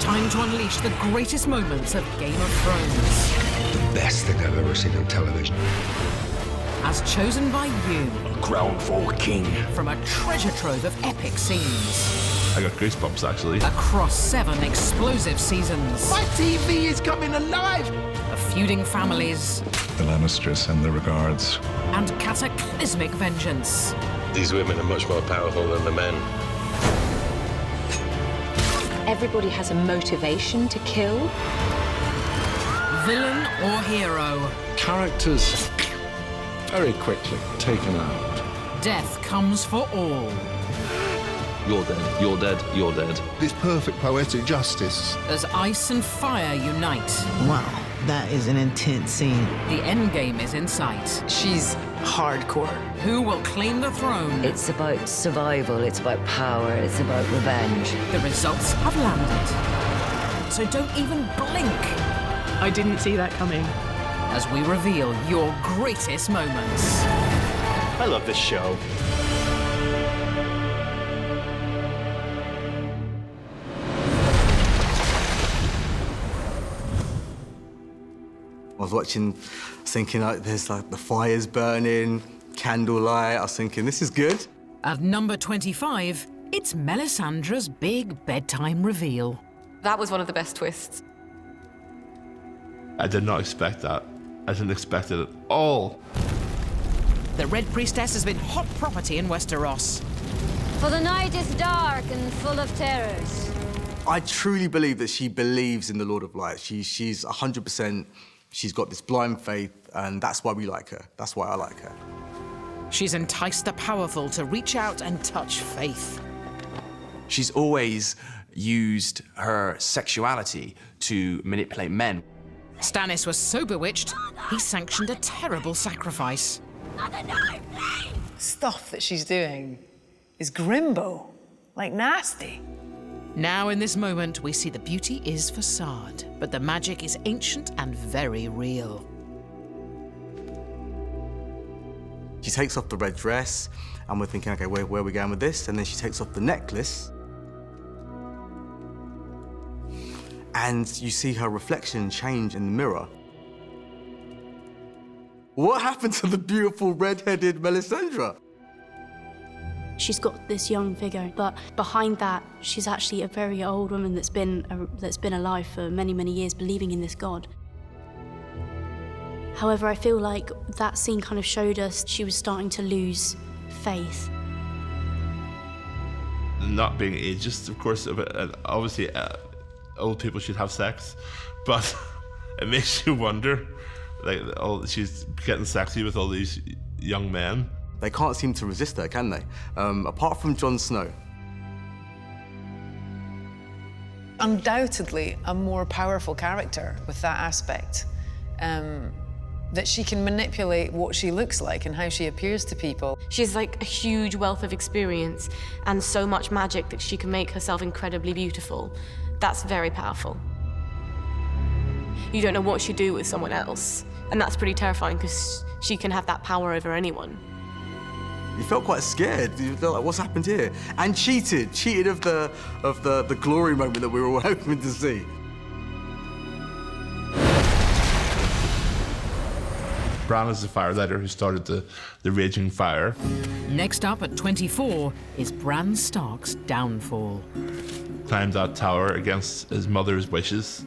Time to unleash the greatest moments of Game of Thrones. The best thing I've ever seen on television. As chosen by you. A crown for a king. From a treasure trove of epic scenes. I got goosebumps, actually. Across 7 explosive seasons. My TV is coming alive! Of feuding families. The Lannisters send their regards. And cataclysmic vengeance. These women are much more powerful than the men. Everybody has a motivation to kill. Villain or hero. Characters very quickly taken out. Death comes for all. You're dead, you're dead, you're dead. This perfect poetic justice. As ice and fire unite. Wow, that is an intense scene. The endgame is in sight. She's hardcore. Who will claim the throne? It's about survival, it's about power, it's about revenge. The results have landed. So don't even blink. I didn't see that coming. As we reveal your greatest moments. I love this show. I was watching, thinking like there's like the fire's burning, candlelight. I was thinking this is good. At number 25, it's Melisandre's big bedtime reveal. That was one of the best twists. I did not expect that. I didn't expect it at all. The Red Priestess has been hot property in Westeros. For the night is dark and full of terrors. I truly believe that she believes in the Lord of Light. She's 100%, she's got this blind faith, and that's why we like her. That's why I like her. She's enticed the powerful to reach out and touch faith. She's always used her sexuality to manipulate men. Stannis was so bewitched, he sanctioned a terrible sacrifice. Stuff that she's doing is grimbo, like nasty. Now in this moment, we see the beauty is facade, but the magic is ancient and very real. She takes off the red dress, and we're thinking, okay, where are we going with this? And then she takes off the necklace. And you see her reflection change in the mirror. What happened to the beautiful red-headed Melisandre? She's got this young figure, but behind that, she's actually a very old woman that's been alive for many, many years, believing in this god. However, I feel like that scene kind of showed us she was starting to lose faith. Not being ageist, of course, obviously old people should have sex, but it makes you wonder, like, she's getting sexy with all these young men. They can't seem to resist her, can they? Apart from Jon Snow. Undoubtedly a more powerful character with that aspect. That she can manipulate what she looks like and how she appears to people. She has like a huge wealth of experience and so much magic that she can make herself incredibly beautiful. That's very powerful. You don't know what she'd do with someone else, and that's pretty terrifying because she can have that power over anyone. You felt quite scared. You felt like, what's happened here? And cheated of the glory moment that we were all hoping to see. Bran is the firelighter who started the raging fire. Next up at 24 is Bran Stark's downfall. Climbed that tower against his mother's wishes.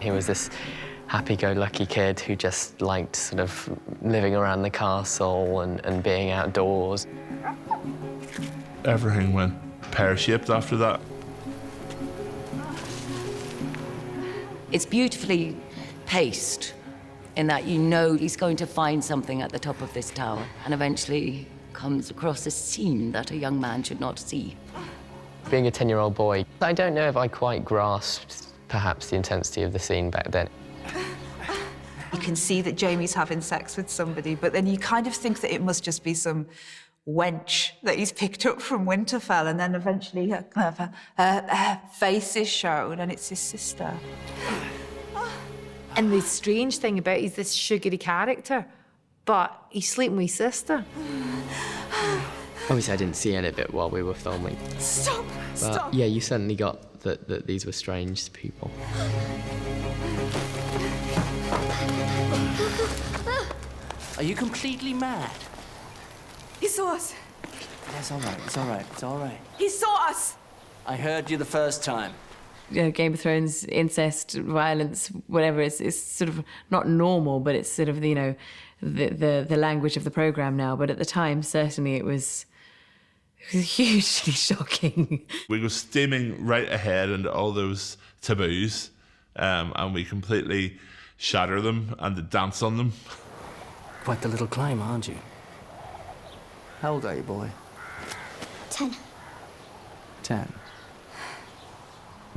He was this happy-go-lucky kid who just liked sort of living around the castle and being outdoors. Everything went pear-shaped after that. It's beautifully paced in that you know he's going to find something at the top of this tower and eventually comes across a scene that a young man should not see. Being a 10-year-old boy, I don't know if I quite grasped perhaps the intensity of the scene back then. You can see that Jaime's having sex with somebody, but then you kind of think that it must just be some wench that he's picked up from Winterfell, and then eventually her face is shown, and it's his sister. And the strange thing about he's this sugary character, but he's sleeping with his sister. Obviously, I didn't see any of it while we were filming. Stop! But yeah, you certainly got that these were strange people. Are you completely mad? He saw us. That's all right. It's all right. It's all right. He saw us. I heard you the first time. You know, Game of Thrones, incest, violence, whatever, it's sort of not normal, but it's sort of, you know, the language of the programme now. But at the time, certainly it was hugely shocking. We go steaming right ahead into all those taboos, and we completely shatter them and dance on them. Quite the little climb, aren't you? How old are you, boy? 10. 10.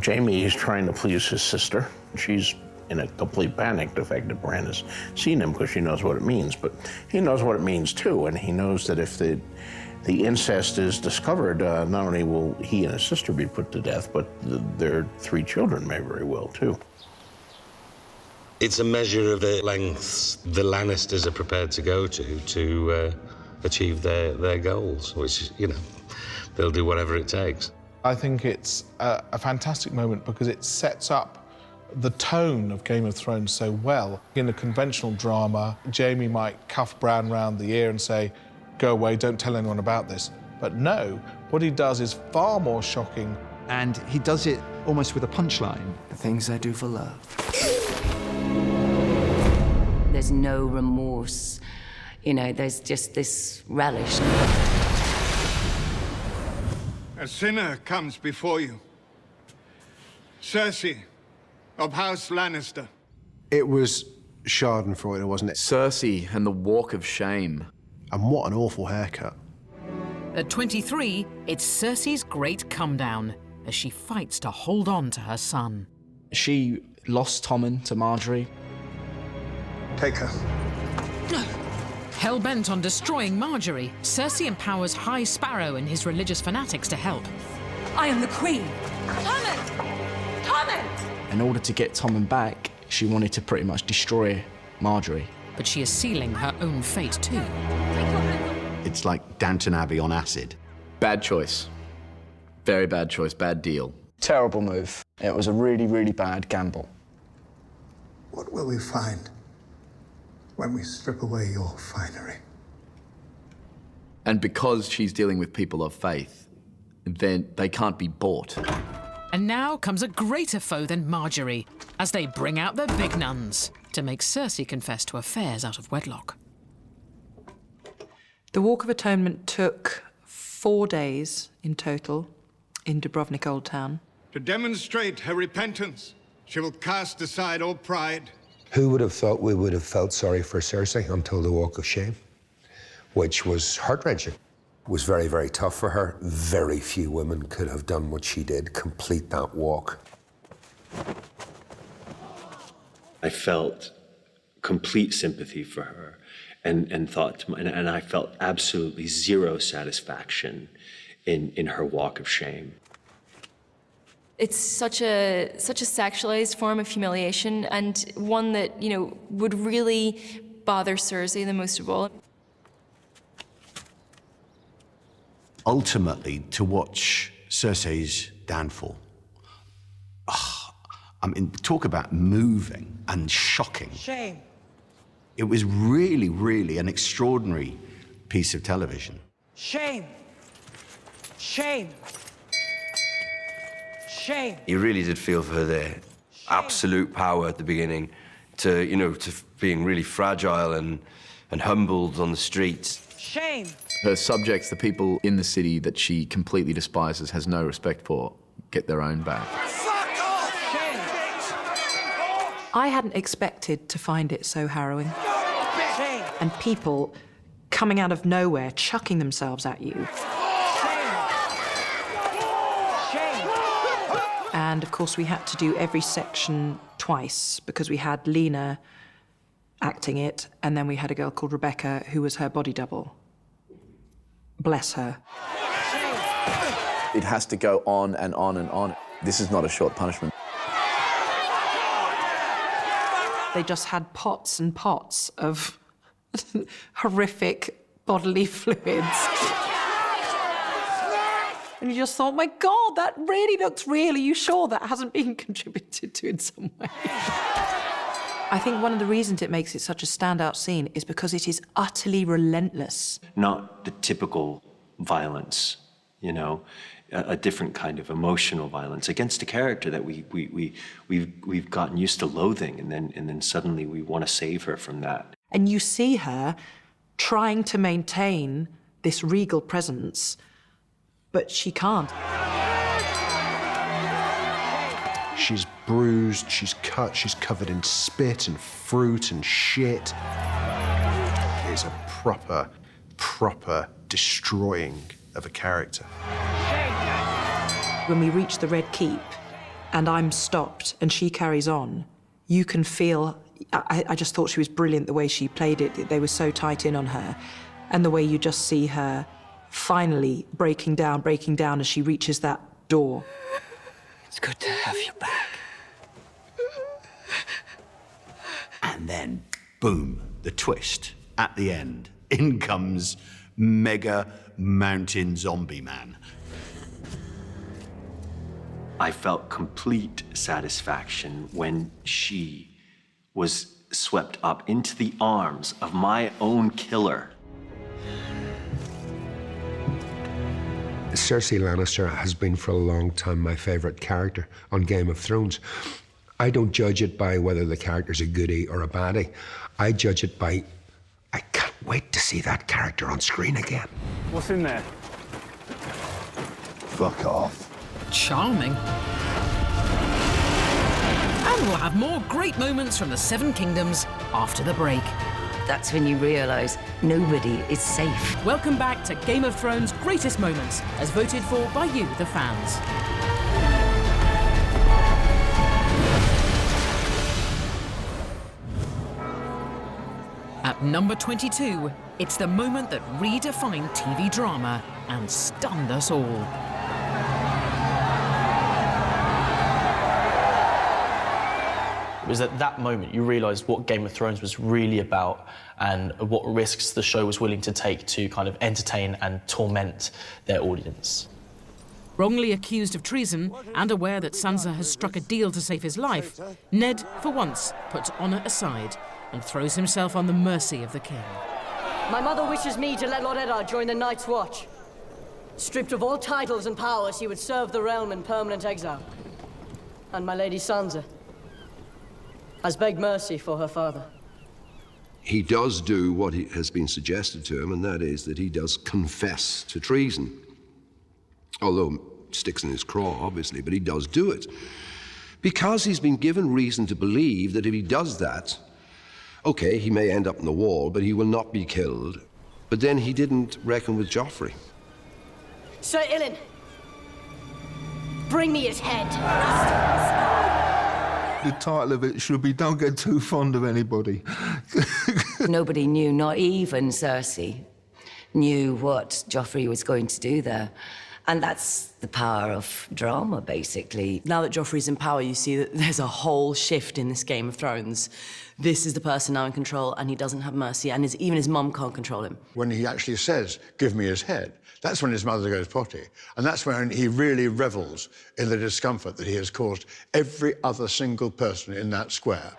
Jamie is trying to please his sister. She's in a complete panic, the fact that Bran has seen him, because she knows what it means. But he knows what it means too, and he knows that if the incest is discovered, not only will he and his sister be put to death, but their 3 children may very well too. It's a measure of the lengths the Lannisters are prepared to go to achieve their goals, which, you know, they'll do whatever it takes. I think it's a fantastic moment because it sets up the tone of Game of Thrones so well. In a conventional drama, Jamie might cuff Bran round the ear and say, "Go away, don't tell anyone about this." But no, what he does is far more shocking. And he does it almost with a punchline. The things I do for love. There's no remorse. You know, there's just this relish. A sinner comes before you. Cersei, of House Lannister. It was Schadenfreude, wasn't it? Cersei and the Walk of Shame. And what an awful haircut. At 23, it's Cersei's great come-down as she fights to hold on to her son. She lost Tommen to Marjorie. Take her. Hell-bent on destroying Marjorie, Cersei empowers High Sparrow and his religious fanatics to help. I am the queen. Tommen! Tommen! In order to get Tommen back, she wanted to pretty much destroy Marjorie. But she is sealing her own fate too. It's like Downton Abbey on acid. Bad choice. Very bad choice, bad deal. Terrible move. It was a really, really bad gamble. What will we find when we strip away your finery? And because she's dealing with people of faith, then they can't be bought. And now comes a greater foe than Marjorie, as they bring out the big nuns to make Cersei confess to affairs out of wedlock. The Walk of Atonement took 4 days in total in Dubrovnik Old Town. To demonstrate her repentance, she will cast aside all pride. Who would have thought we would have felt sorry for Cersei until the Walk of Shame, which was heart-wrenching. It was very, very tough for her. Very few women could have done what she did, complete that walk. I felt complete sympathy for her and thought, and I felt absolutely zero satisfaction in her walk of shame. It's such a sexualized form of humiliation, and one that, you know, would really bother Cersei the most of all. Ultimately, to watch Cersei's downfall, I mean, talk about moving and shocking. Shame. It was really, really an extraordinary piece of television. Shame. Shame. Shame. You really did feel for the absolute power at the beginning, to, you know, to being really fragile and humbled on the streets. Shame. Her subjects, the people in the city that she completely despises, has no respect for, get their own back. I hadn't expected to find it so harrowing. And people coming out of nowhere, chucking themselves at you. And of course, we had to do every section twice because we had Lena acting it, and then we had a girl called Rebecca who was her body double. Bless her. It has to go on and on and on. This is not a short punishment. They just had pots and pots of horrific bodily fluids. And you just thought, my God, that really looks real. Are you sure that hasn't been contributed to in some way? I think one of the reasons it makes it such a standout scene is because it is utterly relentless. Not the typical violence, you know, a different kind of emotional violence against a character that we've gotten used to loathing, and then suddenly we want to save her from that. And you see her trying to maintain this regal presence, but she can't. She's bruised, she's cut, she's covered in spit and fruit and shit. It's a proper destroying of a character. When we reach the Red Keep and I'm stopped and she carries on, you can feel, I just thought she was brilliant the way she played it. They were so tight in on her. And the way you just see her finally breaking down as she reaches that door. It's good to have you back. And then, boom, the twist at the end. In comes Mega Mountain Zombie Man. I felt complete satisfaction when she was swept up into the arms of my own killer. Cersei Lannister has been for a long time my favourite character on Game of Thrones. I don't judge it by whether the character's a goodie or a baddie. I judge it by, I can't wait to see that character on screen again. What's in there? Fuck off. Charming. And we'll have more great moments from the Seven Kingdoms after the break. That's when you realise nobody is safe. Welcome back to Game of Thrones' greatest moments, as voted for by you, the fans. At number 22, it's the moment that redefined TV drama and stunned us all. It was at that moment you realised what Game of Thrones was really about and what risks the show was willing to take to kind of entertain and torment their audience. Wrongly accused of treason and aware that Sansa has struck a deal to save his life, Ned, for once, puts honour aside and throws himself on the mercy of the king. My mother wishes me to let Lord Eddard join the Night's Watch. Stripped of all titles and powers, he would serve the realm in permanent exile. And my lady Sansa has begged mercy for her father. He does do what has been suggested to him, and that is that he does confess to treason. Although sticks in his craw, obviously, but he does do it. Because he's been given reason to believe that if he does that, okay, he may end up in the wall, but he will not be killed. But then he didn't reckon with Joffrey. Sir Ilyn, bring me his head. The title of it should be Don't Get Too Fond of Anybody. Nobody knew, not even Cersei, knew what Joffrey was going to do there. And that's the power of drama, basically. Now that Joffrey's in power, you see that there's a whole shift in this Game of Thrones. This is the person now in control, and he doesn't have mercy, and even his mum can't control him. When he actually says, give me his head, that's when his mother goes potty. And that's when he really revels in the discomfort that he has caused every other single person in that square.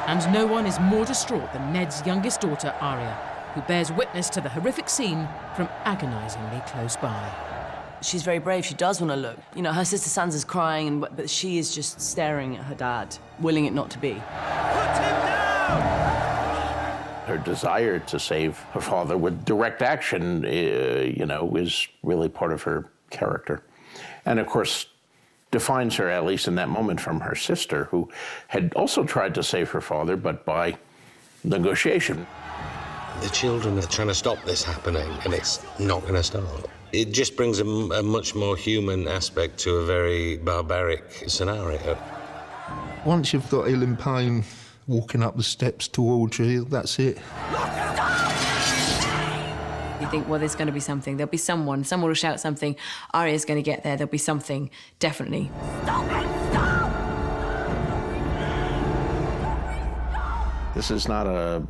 And no one is more distraught than Ned's youngest daughter, Arya, who bears witness to the horrific scene from agonisingly close by. She's very brave. She does want to look. You know, her sister Sansa's crying, but she is just staring at her dad, willing it not to be. Her desire to save her father with direct action, you know, is really part of her character. And of course, defines her, at least in that moment, from her sister, who had also tried to save her father, but by negotiation. The children are trying to stop this happening, and it's not going to stop. It just brings a much more human aspect to a very barbaric scenario. Once you've got Ilyn Payne walking up the steps towards you, that's it. You think, well, there's going to be something. There'll be someone will shout something. Arya's going to get there. There'll be something, definitely. This is not a,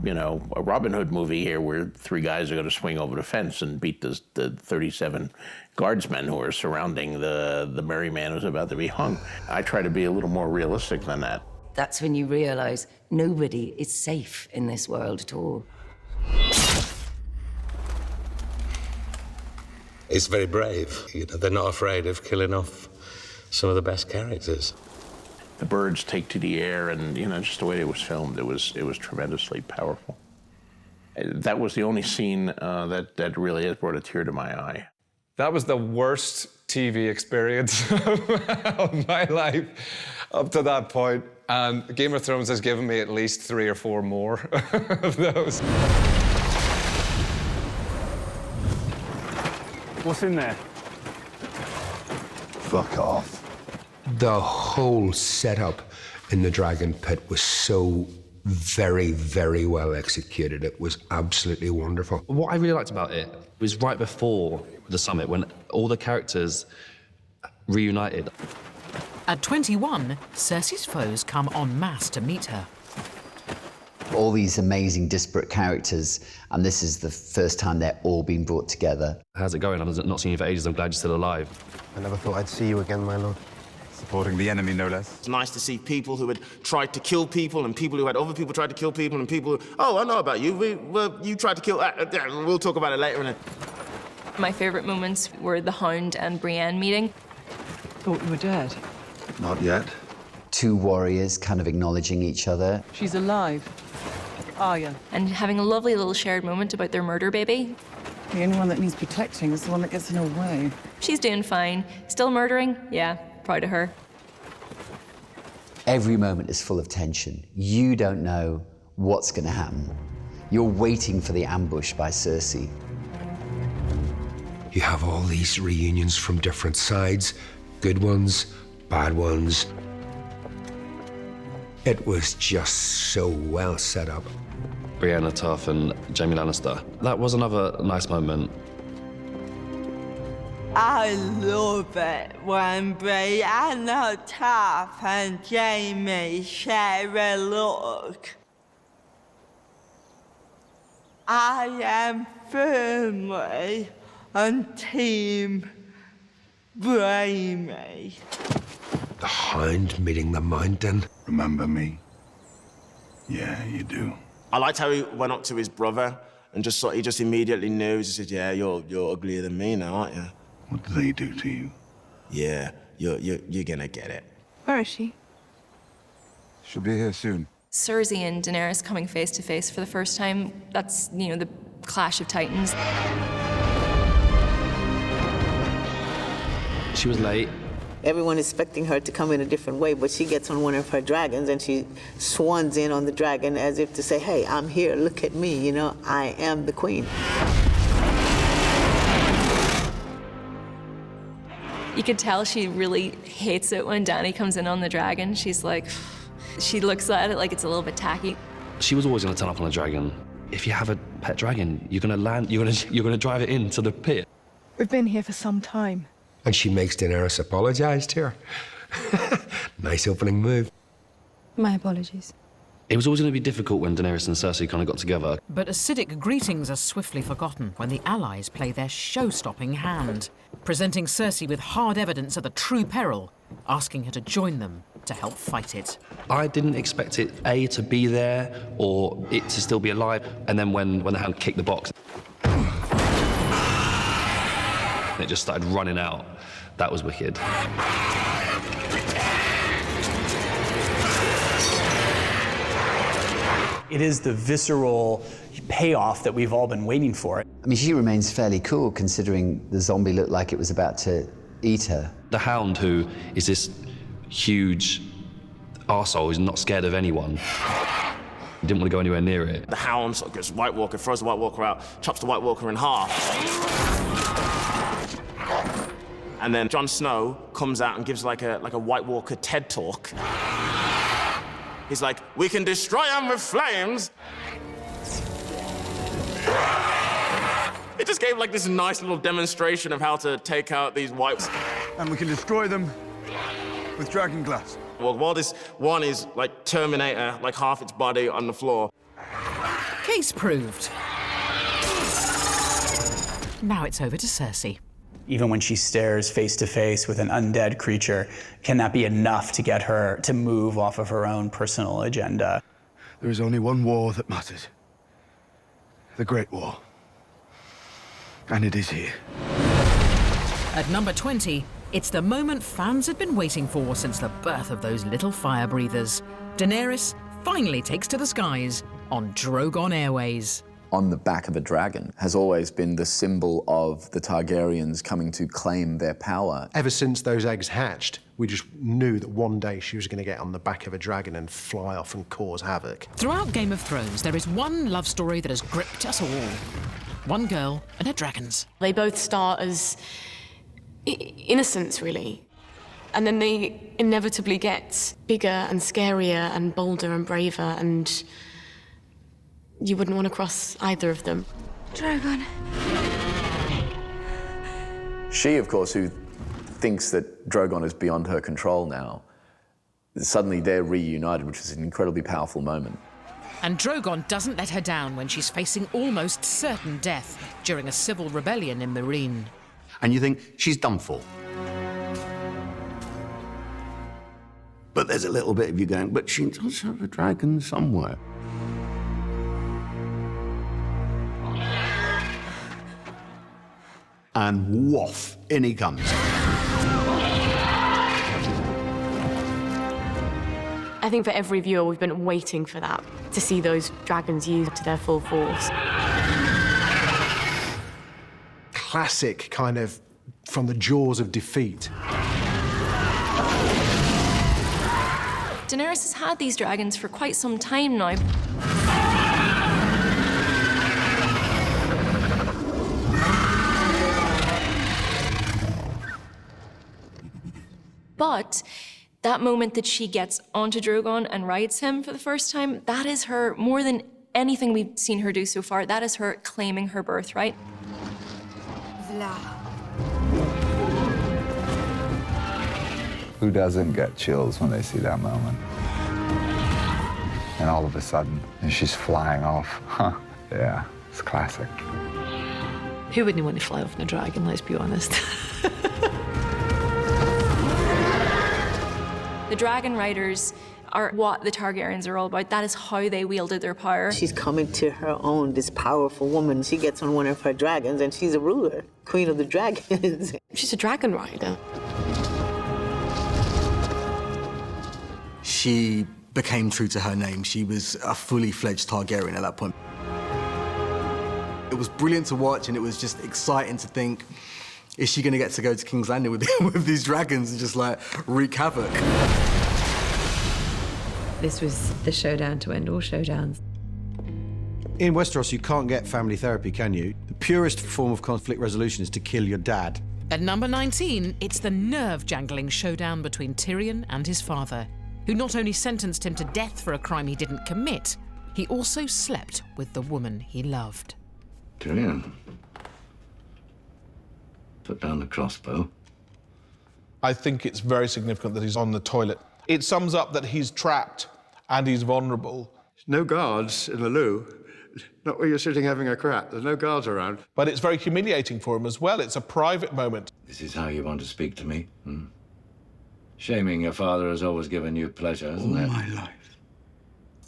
a Robin Hood movie here where 3 guys are going to swing over the fence and beat the 37 guardsmen who are surrounding the merry man who's about to be hung. I try to be a little more realistic than that. That's when you realize nobody is safe in this world at all. It's very brave. They're not afraid of killing off some of the best characters. The birds take to the air, and just the way it was filmed, it was tremendously powerful. That was the only scene that really has brought a tear to my eye. That was the worst TV experience of my life up to that point, and Game of Thrones has given me at least 3 or 4 more of those. What's in there? Fuck off. The whole setup in the Dragon Pit was so very, very well executed. It was absolutely wonderful. What I really liked about it was right before the summit, when all the characters reunited. At 21, Cersei's foes come en masse to meet her. All these amazing, disparate characters, and this is the first time they're all being brought together. How's it going? I've not seen you for ages. I'm glad you're still alive. I never thought I'd see you again, my lord. Supporting the enemy, no less. It's nice to see people who had tried to kill people and people who had other people tried to kill people and people who, oh, I know about you. You tried to kill... we'll talk about it later. My favorite moments were the Hound and Brienne meeting. Thought you were dead. Not yet. 2 warriors kind of acknowledging each other. She's alive. Arya. And having a lovely little shared moment about their murder baby. The only one that needs protecting is the one that gets in her way. She's doing fine. Still murdering? Yeah, proud of her. Every moment is full of tension. You don't know what's going to happen. You're waiting for the ambush by Cersei. You have all these reunions from different sides, good ones, bad ones. It was just so well set up. Brienne Tough and Jaime Lannister. That was another nice moment. I love it when Brienne Tough and Jaime share a look. I am firmly on Team Jaime. The Hound meeting the Mountain. Remember me? Yeah, you do. I liked how he went up to his brother and he just immediately knew. He just said, yeah, you're uglier than me now, aren't you? What did they do to you? Yeah, you're gonna get it. Where is she? She'll be here soon. Cersei and Daenerys coming face to face for the first time. That's, the clash of titans. She was late. Everyone expecting her to come in a different way, but she gets on one of her dragons and she swans in on the dragon as if to say, hey, I'm here, look at me, I am the queen. You could tell she really hates it when Dany comes in on the dragon. She's like, she looks at it like it's a little bit tacky. She was always going to turn up on a dragon. If you have a pet dragon, you're going to drive it into the pit. We've been here for some time. And she makes Daenerys apologise to her. Nice opening move. My apologies. It was always going to be difficult when Daenerys and Cersei kind of got together. But acidic greetings are swiftly forgotten when the allies play their show-stopping hand, presenting Cersei with hard evidence of the true peril, asking her to join them to help fight it. I didn't expect it, A, to be there, or it to still be alive, and then when the Hound kicked the box, it just started running out. That was wicked. It is the visceral payoff that we've all been waiting for. I mean, she remains fairly cool considering the zombie looked like it was about to eat her. The Hound, who is this huge arsehole who's not scared of anyone, didn't want to go anywhere near it. The Hound sort of gets White Walker, throws the White Walker out, chops the White Walker in half. And then Jon Snow comes out and gives like a White Walker TED talk. He's like, we can destroy them with flames. It just gave like this nice little demonstration of how to take out these whites. And we can destroy them with dragon glass. Well, while this one is like Terminator, like half its body on the floor, Case proved. Now it's over to Cersei. Even when she stares face to face with an undead creature, can that be enough to get her to move off of her own personal agenda? There is only one war that matters. The Great War. And it is here. At number 20, it's the moment fans had been waiting for since the birth of those little fire breathers. Daenerys finally takes to the skies on Drogon Airways. On the back of a dragon has always been the symbol of the Targaryens coming to claim their power. Ever since those eggs hatched, we just knew that one day she was going to get on the back of a dragon and fly off and cause havoc. Throughout Game of Thrones, there is one love story that has gripped us all. One girl and her dragons. They both start as innocents, really. And then they inevitably get bigger and scarier and bolder and braver, and you wouldn't want to cross either of them. Dragon. She, of course, who thinks that Drogon is beyond her control now, suddenly they're reunited, which is an incredibly powerful moment. And Drogon doesn't let her down when she's facing almost certain death during a civil rebellion in Meereen. And you think, she's done for. But there's a little bit of you going, but she does have a dragon somewhere. And woof, in he comes. I think for every viewer, we've been waiting for that, to see those dragons used to their full force. Classic kind of from the jaws of defeat. Daenerys has had these dragons for quite some time now. But that moment that she gets onto Drogon and rides him for the first time, that is her, more than anything we've seen her do so far, that is her claiming her birthright. Who doesn't get chills when they see that moment? And all of a sudden, she's flying off. Huh, yeah, it's classic. Who wouldn't want to fly off on a dragon, let's be honest? The dragon riders are what the Targaryens are all about. That is how they wielded their power. She's coming to her own, this powerful woman. She gets on one of her dragons and she's a ruler, queen of the dragons. She's a dragon rider. She became true to her name. She was a fully fledged Targaryen at that point. It was brilliant to watch, and it was just exciting to think, is she gonna get to go to King's Landing with these dragons and just like wreak havoc? This was the showdown to end all showdowns. In Westeros, you can't get family therapy, can you? The purest form of conflict resolution is to kill your dad. At number 19, it's the nerve-jangling showdown between Tyrion and his father, who not only sentenced him to death for a crime he didn't commit, he also slept with the woman he loved. Tyrion, put down the crossbow. I think it's very significant that he's on the toilet. It sums up that he's trapped and he's vulnerable. No guards in the loo. Not where you're sitting having a crap. There's no guards around. But it's very humiliating for him as well. It's a private moment. This is how you want to speak to me? Hmm? Shaming your father has always given you pleasure, hasn't it? All my life,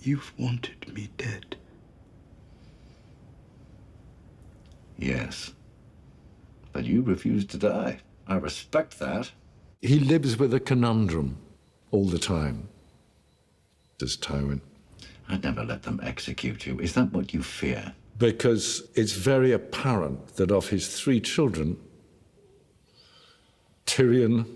you've wanted me dead. Yes. But you refused to die. I respect that. He lives with a conundrum all the time, does Tywin. I'd never let them execute you. Is that what you fear? Because it's very apparent that of his 3 children, Tyrion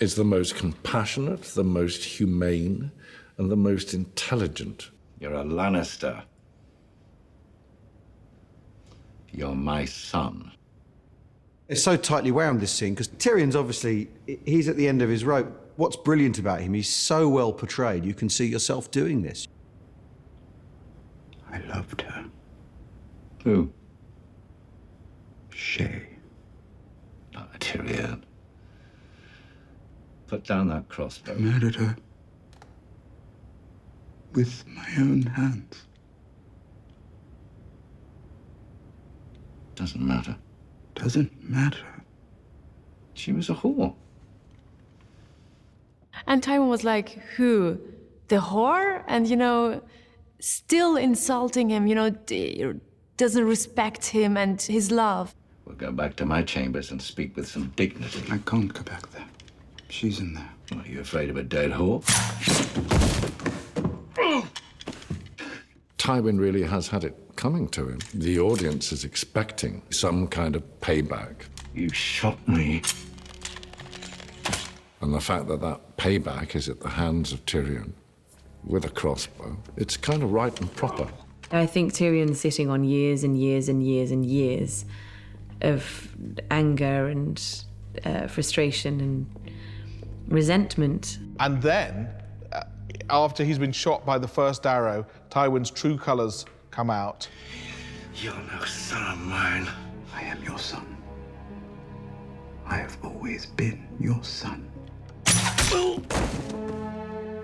is the most compassionate, the most humane, and the most intelligent. You're a Lannister. You're my son. It's so tightly wound, this scene, because Tyrion's obviously, he's at the end of his rope. What's brilliant about him, he's so well portrayed, you can see yourself doing this. I loved her. Who? Shay. Tyrion. Put down that crossbow. I murdered her. With my own hands. Doesn't matter. Doesn't matter. She was a whore. And Tywin was like, who? The whore? And, you know, still insulting him, you know, doesn't respect him and his love. We'll go back to my chambers and speak with some dignity. I can't go back there. She's in there. Are you afraid of a dead whore? Tywin really has had it coming to him. The audience is expecting some kind of payback. You shot me. And the fact that that payback is at the hands of Tyrion with a crossbow, it's kind of right and proper. I think Tyrion's sitting on years and years and years and years of anger and frustration and resentment. And then, after he's been shot by the first arrow, Tywin's true colours come out. You're no son of mine. I am your son. I have always been your son.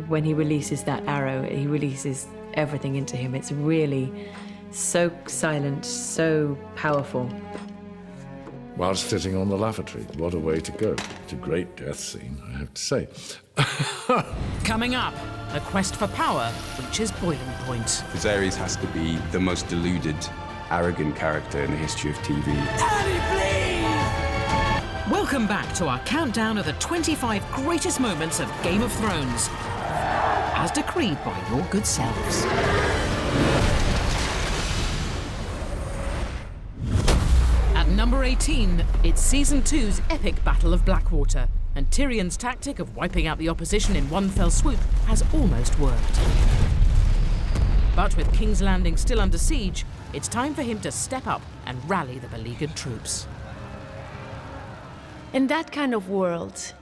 When he releases that arrow, he releases everything into him. It's really so silent, so powerful. Whilst sitting on the lavatory, what a way to go. It's a great death scene, I have to say. Coming up, the quest for power reaches boiling point. Viserys has to be the most deluded, arrogant character in the history of TV. Welcome back to our countdown of the 25 greatest moments of Game of Thrones, as decreed by your good selves. At number 18, it's Season 2's epic Battle of Blackwater, and Tyrion's tactic of wiping out the opposition in one fell swoop has almost worked. But with King's Landing still under siege, it's time for him to step up and rally the beleaguered troops. In that kind of world,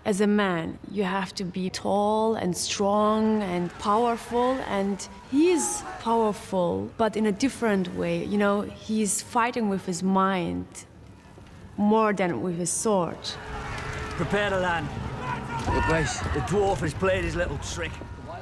as a man, you have to be tall and strong and powerful, and he is powerful, but in a different way. You know, he's fighting with his mind more than with his sword. Prepare to land. Your Grace, the dwarf has played his little trick.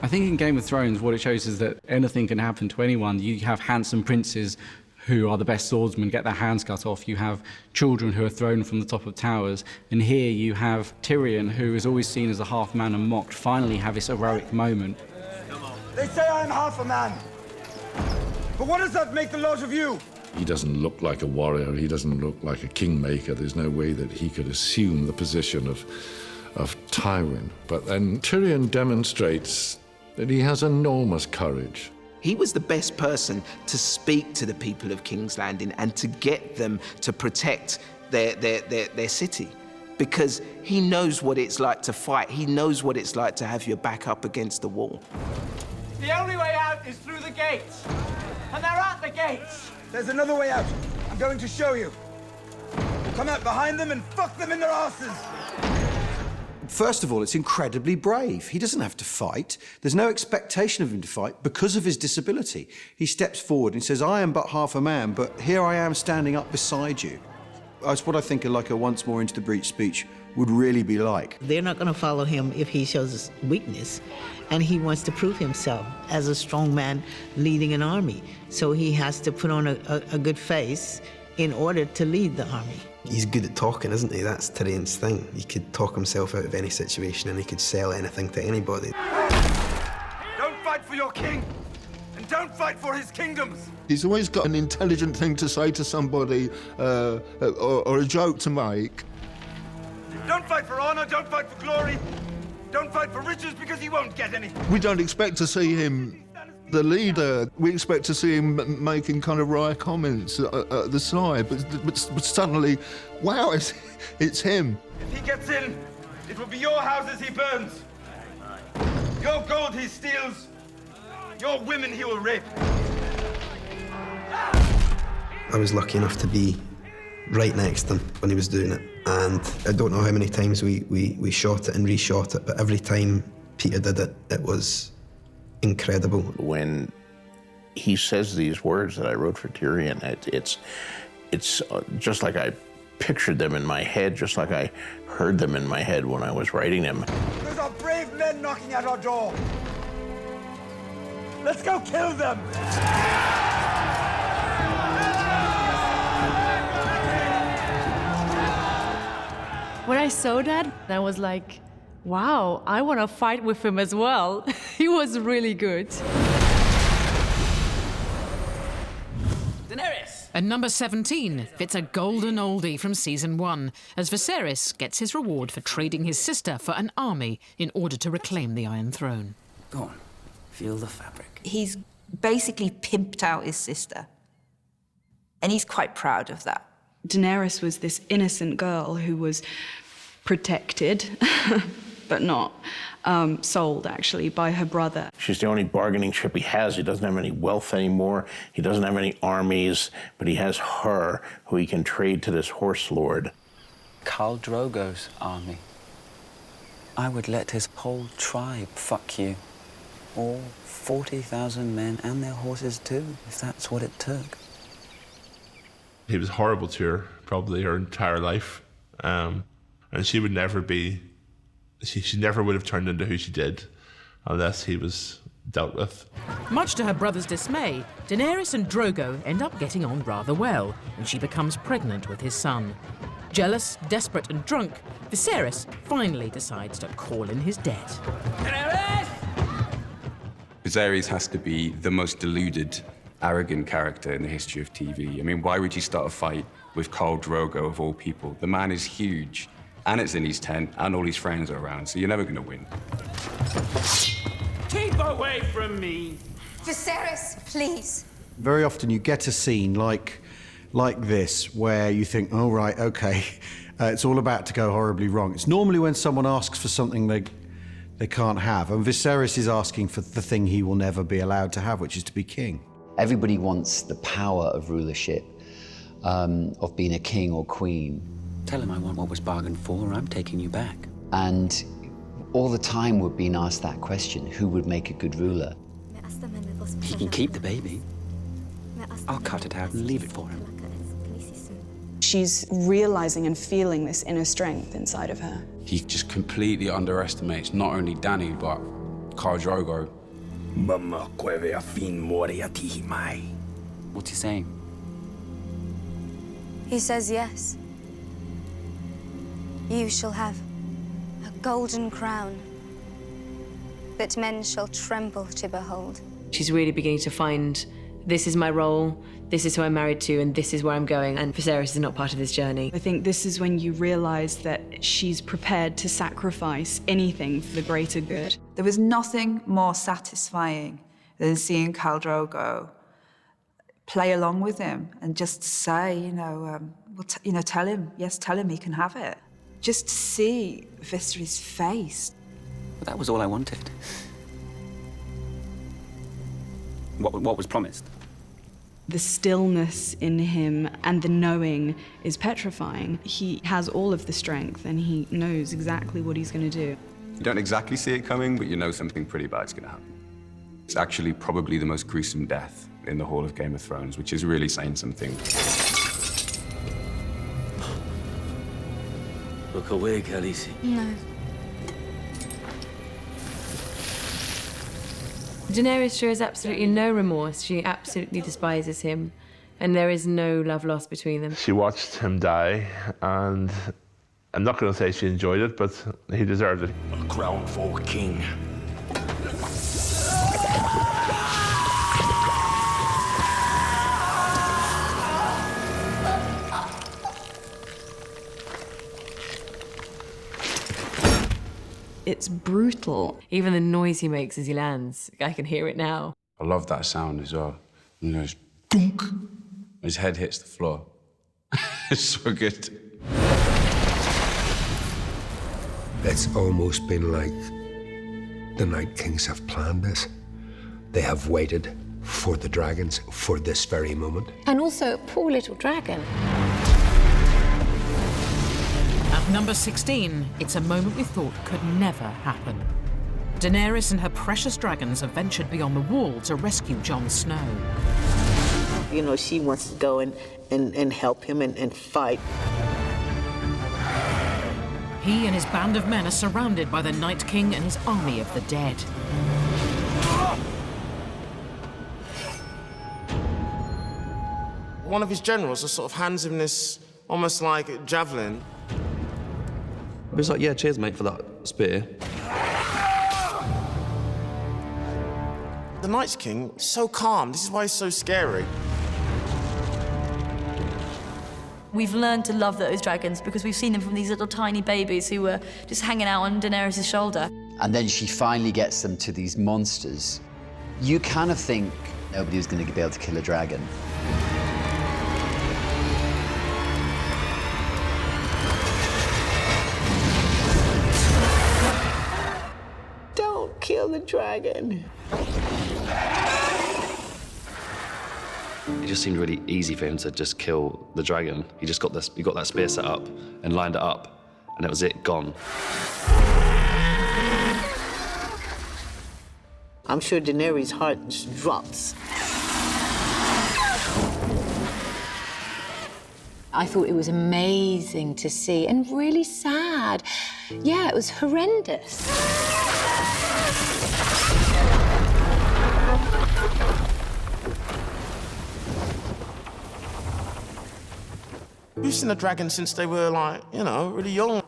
I think in Game of Thrones, what it shows is that anything can happen to anyone. You have handsome princes who are the best swordsmen, get their hands cut off. You have children who are thrown from the top of towers. And here you have Tyrion, who is always seen as a half man and mocked, finally have this heroic moment. They say I am half a man. But what does that make the lot of you? He doesn't look like a warrior, he doesn't look like a kingmaker. There's no way that he could assume the position of Tywin. But then Tyrion demonstrates that he has enormous courage. He was the best person to speak to the people of King's Landing and to get them to protect their city, because he knows what it's like to fight. He knows what it's like to have your back up against the wall. The only way out is through the gates. And they're at the gates. There's another way out. I'm going to show you. Come out behind them and fuck them in their asses. First of all, it's incredibly brave. He doesn't have to fight. There's no expectation of him to fight because of his disability. He steps forward and says, I am but half a man, but here I am standing up beside you. That's what I think like a once more into the breach speech would really be like. They're not going to follow him if he shows weakness, and he wants to prove himself as a strong man leading an army. So he has to put on a good face in order to lead the army. He's good at talking, isn't he? That's Tyrion's thing. He could talk himself out of any situation and he could sell anything to anybody. Don't fight for your king, and don't fight for his kingdoms. He's always got an intelligent thing to say to somebody or a joke to make. Don't fight for honor, don't fight for glory, don't fight for riches, because he won't get any. We don't expect to see him the leader. We expect to see him making kind of wry comments at the side, but suddenly, wow, it's him. If he gets in, it will be your houses he burns, your gold he steals, your women he will rape. I was lucky enough to be right next to him when he was doing it, and I don't know how many times we shot it and reshot it, but every time Peter did it, it was incredible. When he says these words that I wrote for Tyrion, it's just like I pictured them in my head, just like I heard them in my head when I was writing them. Those are brave men knocking at our door. Let's go kill them. When I saw that, I was like, wow, I want to fight with him as well. He was really good. Daenerys! At number 17, it's a golden oldie from season 1, as Viserys gets his reward for trading his sister for an army in order to reclaim the Iron Throne. Go on, feel the fabric. He's basically pimped out his sister. And he's quite proud of that. Daenerys was this innocent girl who was protected, but not sold, actually, by her brother. She's the only bargaining chip he has. He doesn't have any wealth anymore. He doesn't have any armies, but he has her, who he can trade to this horse lord. Khal Drogo's army. I would let his whole tribe fuck you. All 40,000 men and their horses too, if that's what it took. He was horrible to her, probably her entire life. And she would never be, she never would have turned into who she did unless he was dealt with. Much to her brother's dismay, Daenerys and Drogo end up getting on rather well, and she becomes pregnant with his son. Jealous, desperate and drunk, Viserys finally decides to call in his debt. Viserys has to be the most deluded, arrogant character in the history of TV. I mean, why would you start a fight with Khal Drogo, of all people? The man is huge, and it's in his tent, and all his friends are around, so you're never gonna win. Keep away from me! Viserys, please. Very often you get a scene like this where you think, oh, right, okay, it's all about to go horribly wrong. It's normally when someone asks for something they can't have, and Viserys is asking for the thing he will never be allowed to have, which is to be king. Everybody wants the power of rulership, of being a king or queen. Tell him I want what was bargained for, or I'm taking you back. And all the time we're being asked that question, who would make a good ruler? He can keep the baby. I'll cut it out and leave it for him. She's realizing and feeling this inner strength inside of her. He just completely underestimates not only Dany, but Khal Drogo. What's he saying? He says yes. You shall have a golden crown that men shall tremble to behold. She's really beginning to find, this is my role, this is who I'm married to, and this is where I'm going, and Viserys is not part of this journey. I think this is when you realize that she's prepared to sacrifice anything for the greater good. There was nothing more satisfying than seeing Khal Drogo play along with him and just say, tell him he can have it. Just to see Viserys' face. But that was all I wanted. What was promised? The stillness in him and the knowing is petrifying. He has all of the strength and he knows exactly what he's going to do. You don't exactly see it coming, but you know something pretty bad's gonna happen. It's actually probably the most gruesome death in the Hall of Game of Thrones, which is really saying something. Look away, Khaleesi. No. Daenerys shows absolutely no remorse. She absolutely despises him, and there is no love lost between them. She watched him die, and I'm not going to say she enjoyed it, but he deserved it. A crown for king. It's brutal. Even the noise he makes as he lands, I can hear it now. I love that sound as well. You know, it's dunk. His head hits the floor. It's so good. It's almost been like the Night Kings have planned this. They have waited for the dragons for this very moment. And also, poor little dragon. At number 16, it's a moment we thought could never happen. Daenerys and her precious dragons have ventured beyond the wall to rescue Jon Snow. You know, she wants to go and help him and fight. He and his band of men are surrounded by the Night King and his army of the dead. One of his generals just sort of hands him this, almost like javelin. He was like, yeah, cheers, mate, for that spear. The Night's King is so calm. This is why he's so scary. We've learned to love those dragons because we've seen them from these little tiny babies who were just hanging out on Daenerys' shoulder. And then she finally gets them to these monsters. You kind of think nobody was going to be able to kill a dragon. Don't kill the dragon. It just seemed really easy for him to just kill the dragon. He got that spear set up and lined it up, and that was it, gone. I'm sure Daenerys' heart just drops. I thought it was amazing to see and really sad. Yeah, it was horrendous. We've seen the dragon since they were, like, you know, really young.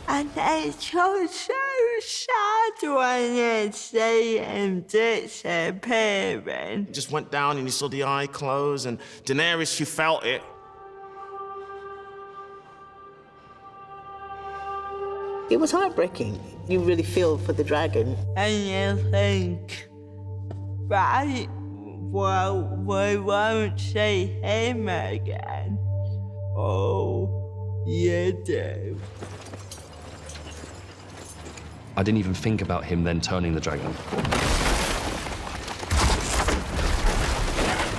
And it's so sad when you see him disappearing. Just went down and you saw the eye close, and Daenerys, she felt it. It was heartbreaking. You really feel for the dragon. And you think, right, well, we won't see him again. Oh, you do. I didn't even think about him then turning the dragon.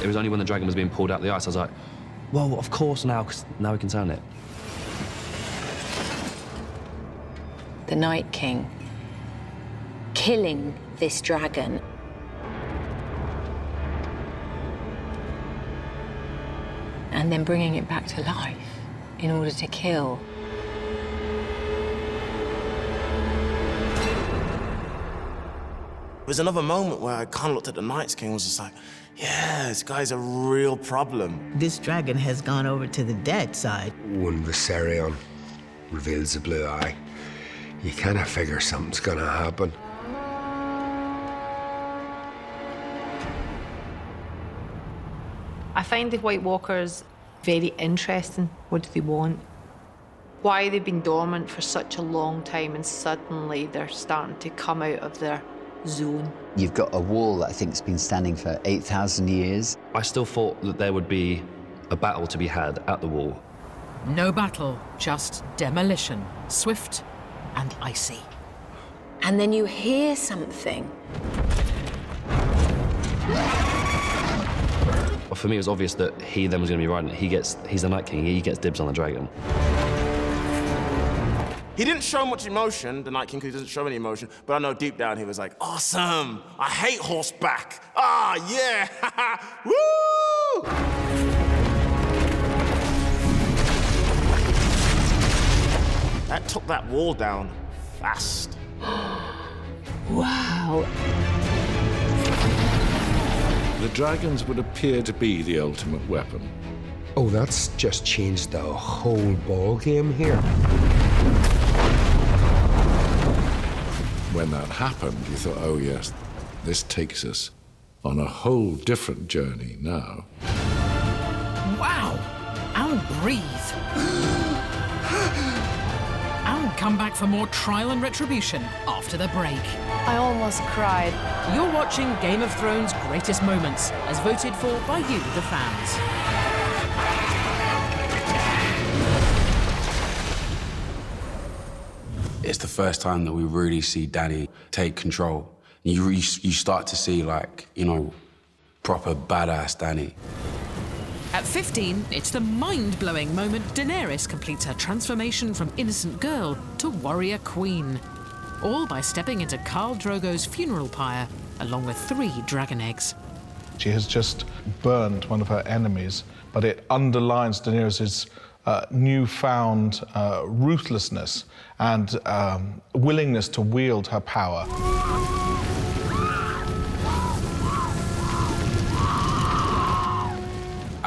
It was only when the dragon was being pulled out of the ice, I was like, well, of course now, because now we can turn it. The Night King killing this dragon. And then bringing it back to life in order to kill. There was another moment where I kind of looked at the Night's King and was just like, yeah, this guy's a real problem. This dragon has gone over to the dead side. When Viserion reveals the blue eye, you kind of figure something's gonna happen. I find the White Walkers very interesting. What do they want? Why they've been dormant for such a long time and suddenly they're starting to come out of their zone. You've got a wall that I think's been standing for 8,000 years. I still thought that there would be a battle to be had at the wall. No battle, just demolition, swift and icy. And then you hear something. Well, for me, it was obvious that he then was going to be riding it. He's the Night King, he gets dibs on the dragon. He didn't show much emotion, the Night King, because he doesn't show any emotion, but I know deep down he was like, awesome, I hate horseback. Ah, yeah, woo! That took that wall down fast. Wow. The dragons would appear to be the ultimate weapon. Oh, that's just changed the whole ball game here. When that happened, you thought, oh yes, this takes us on a whole different journey now. Wow! And breathe. And come back for more trial and retribution after the break. I almost cried. You're watching Game of Thrones' greatest moments, as voted for by you, the fans. It's the first time that we really see Dany take control. You start to see, like, you know, proper badass Dany. At 15, it's the mind-blowing moment Daenerys completes her transformation from innocent girl to warrior queen. All by stepping into Khal Drogo's funeral pyre, along with 3 dragon eggs. She has just burned one of her enemies, but it underlines Daenerys' newfound ruthlessness and willingness to wield her power.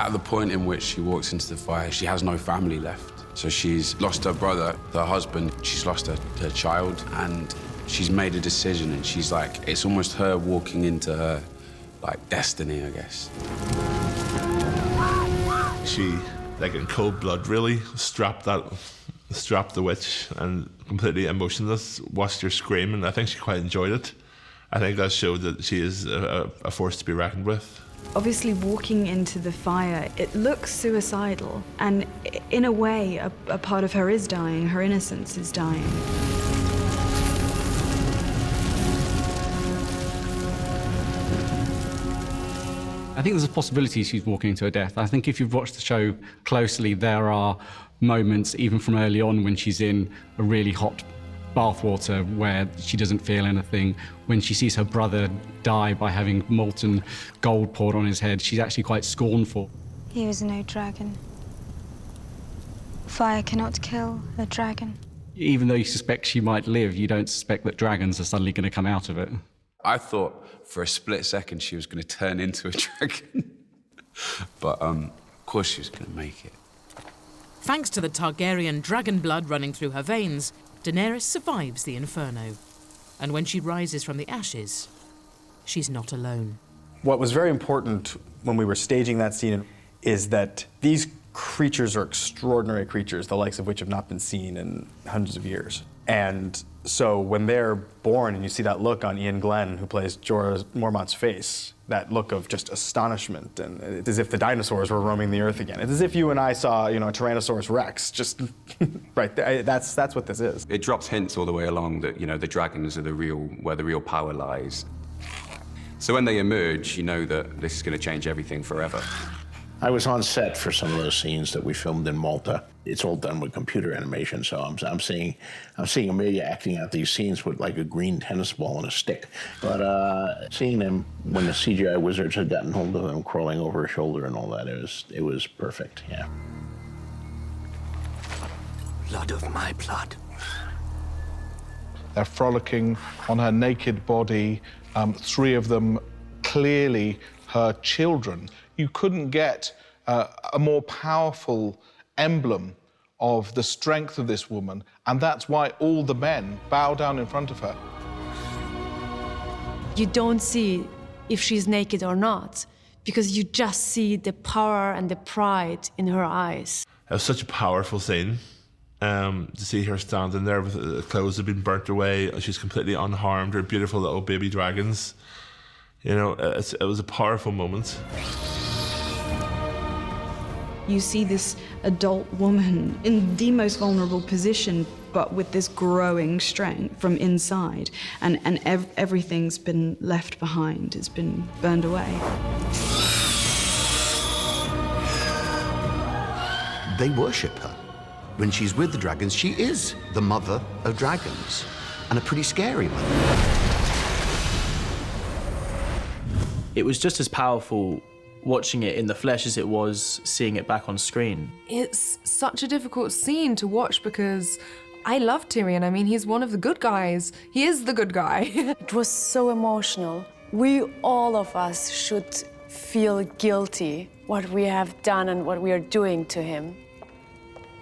At the point in which she walks into the fire, she has no family left. So she's lost her brother, her husband, she's lost her child, and she's made a decision, and she's like, it's almost her walking into her, like, destiny, I guess. She, like in cold blood, really strapped the witch and completely emotionless, watched her scream, and I think she quite enjoyed it. I think that showed that she is a force to be reckoned with. Obviously, walking into the fire, it looks suicidal, and in a way, a part of her is dying, her innocence is dying. I think there's a possibility she's walking into her death. I think if you've watched the show closely, there are moments, even from early on, when she's in a really hot bathwater where she doesn't feel anything. When she sees her brother die by having molten gold poured on his head, she's actually quite scornful. He was no dragon. Fire cannot kill a dragon. Even though you suspect she might live, you don't suspect that dragons are suddenly going to come out of it. I thought for a split second she was going to turn into a dragon. But, of course she was going to make it. Thanks to the Targaryen dragon blood running through her veins, Daenerys survives the inferno. And when she rises from the ashes, she's not alone. What was very important when we were staging that scene is that these creatures are extraordinary creatures, the likes of which have not been seen in hundreds of years. And so when they're born and you see that look on Ian Glenn, who plays Jorah Mormont's face, that look of just astonishment, and it's as if the dinosaurs were roaming the earth again. It's as if you and I saw, a Tyrannosaurus Rex, just right there. That's what this is. It drops hints all the way along that, the dragons are where the real power lies. So when they emerge, you know that this is going to change everything forever. I was on set for some of those scenes that we filmed in Malta. It's all done with computer animation, so I'm seeing Amelia acting out these scenes with like a green tennis ball and a stick. But seeing them when the CGI wizards had gotten hold of him, crawling over her shoulder and all that, it was perfect. Yeah. Blood of my blood. They're frolicking on her naked body. 3 of them clearly her children. You couldn't get a more powerful emblem of the strength of this woman, and that's why all the men bow down in front of her. You don't see if she's naked or not, because you just see the power and the pride in her eyes. It was such a powerful scene. To see her standing there with the clothes that had been burnt away, she's completely unharmed, her beautiful little baby dragons. It was a powerful moment. You see this adult woman in the most vulnerable position, but with this growing strength from inside, and everything's been left behind, it's been burned away. They worship her. When she's with the dragons, she is the mother of dragons, and a pretty scary one. It was just as powerful watching it in the flesh as it was seeing it back on screen. It's such a difficult scene to watch because I love Tyrion. I mean, he's one of the good guys. He is the good guy. It was so emotional. All of us should feel guilty what we have done and what we are doing to him.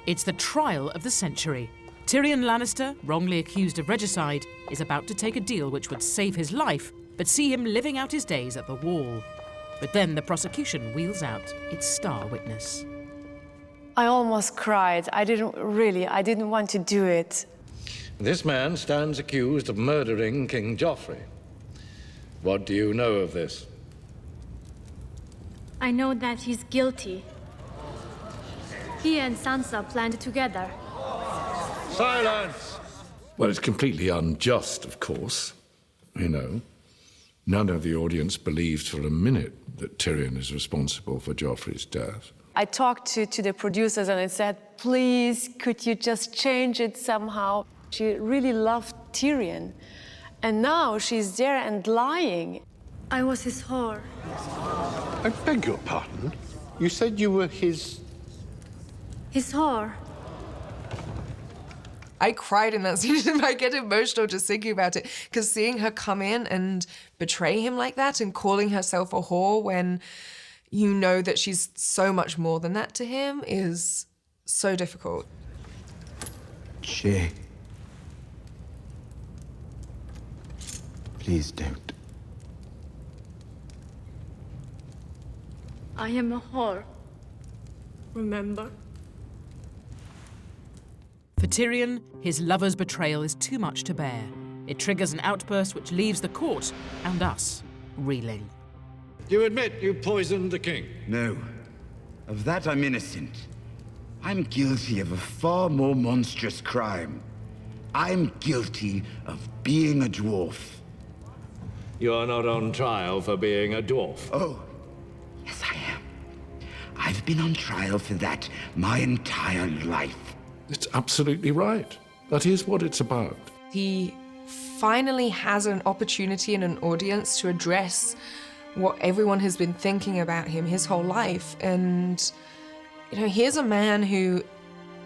It's the trial of the century. Tyrion Lannister, wrongly accused of regicide, is about to take a deal which would save his life, but see him living out his days at the Wall. But then the prosecution wheels out its star witness. I almost cried. I didn't want to do it. This man stands accused of murdering King Joffrey. What do you know of this? I know that he's guilty. He and Sansa planned together. Silence! Well, it's completely unjust, of course. None of the audience believes for a minute that Tyrion is responsible for Joffrey's death. I talked to the producers and I said, please, could you just change it somehow? She really loved Tyrion. And now she's there and lying. I was his whore. I beg your pardon? You said you were his... His whore. I cried in that scene. I get emotional just thinking about it, because seeing her come in and betray him like that and calling herself a whore when you know that she's so much more than that to him is so difficult. Shay. Please don't. I am a whore. Remember? For Tyrion, his lover's betrayal is too much to bear. It triggers an outburst which leaves the court and us reeling. You admit you poisoned the king? No. Of that I'm innocent. I'm guilty of a far more monstrous crime. I'm guilty of being a dwarf. You are not on trial for being a dwarf. Oh, yes I am. I've been on trial for that my entire life. It's absolutely right. That is what it's about. He finally has an opportunity and an audience to address what everyone has been thinking about him his whole life. And, you know, here's a man who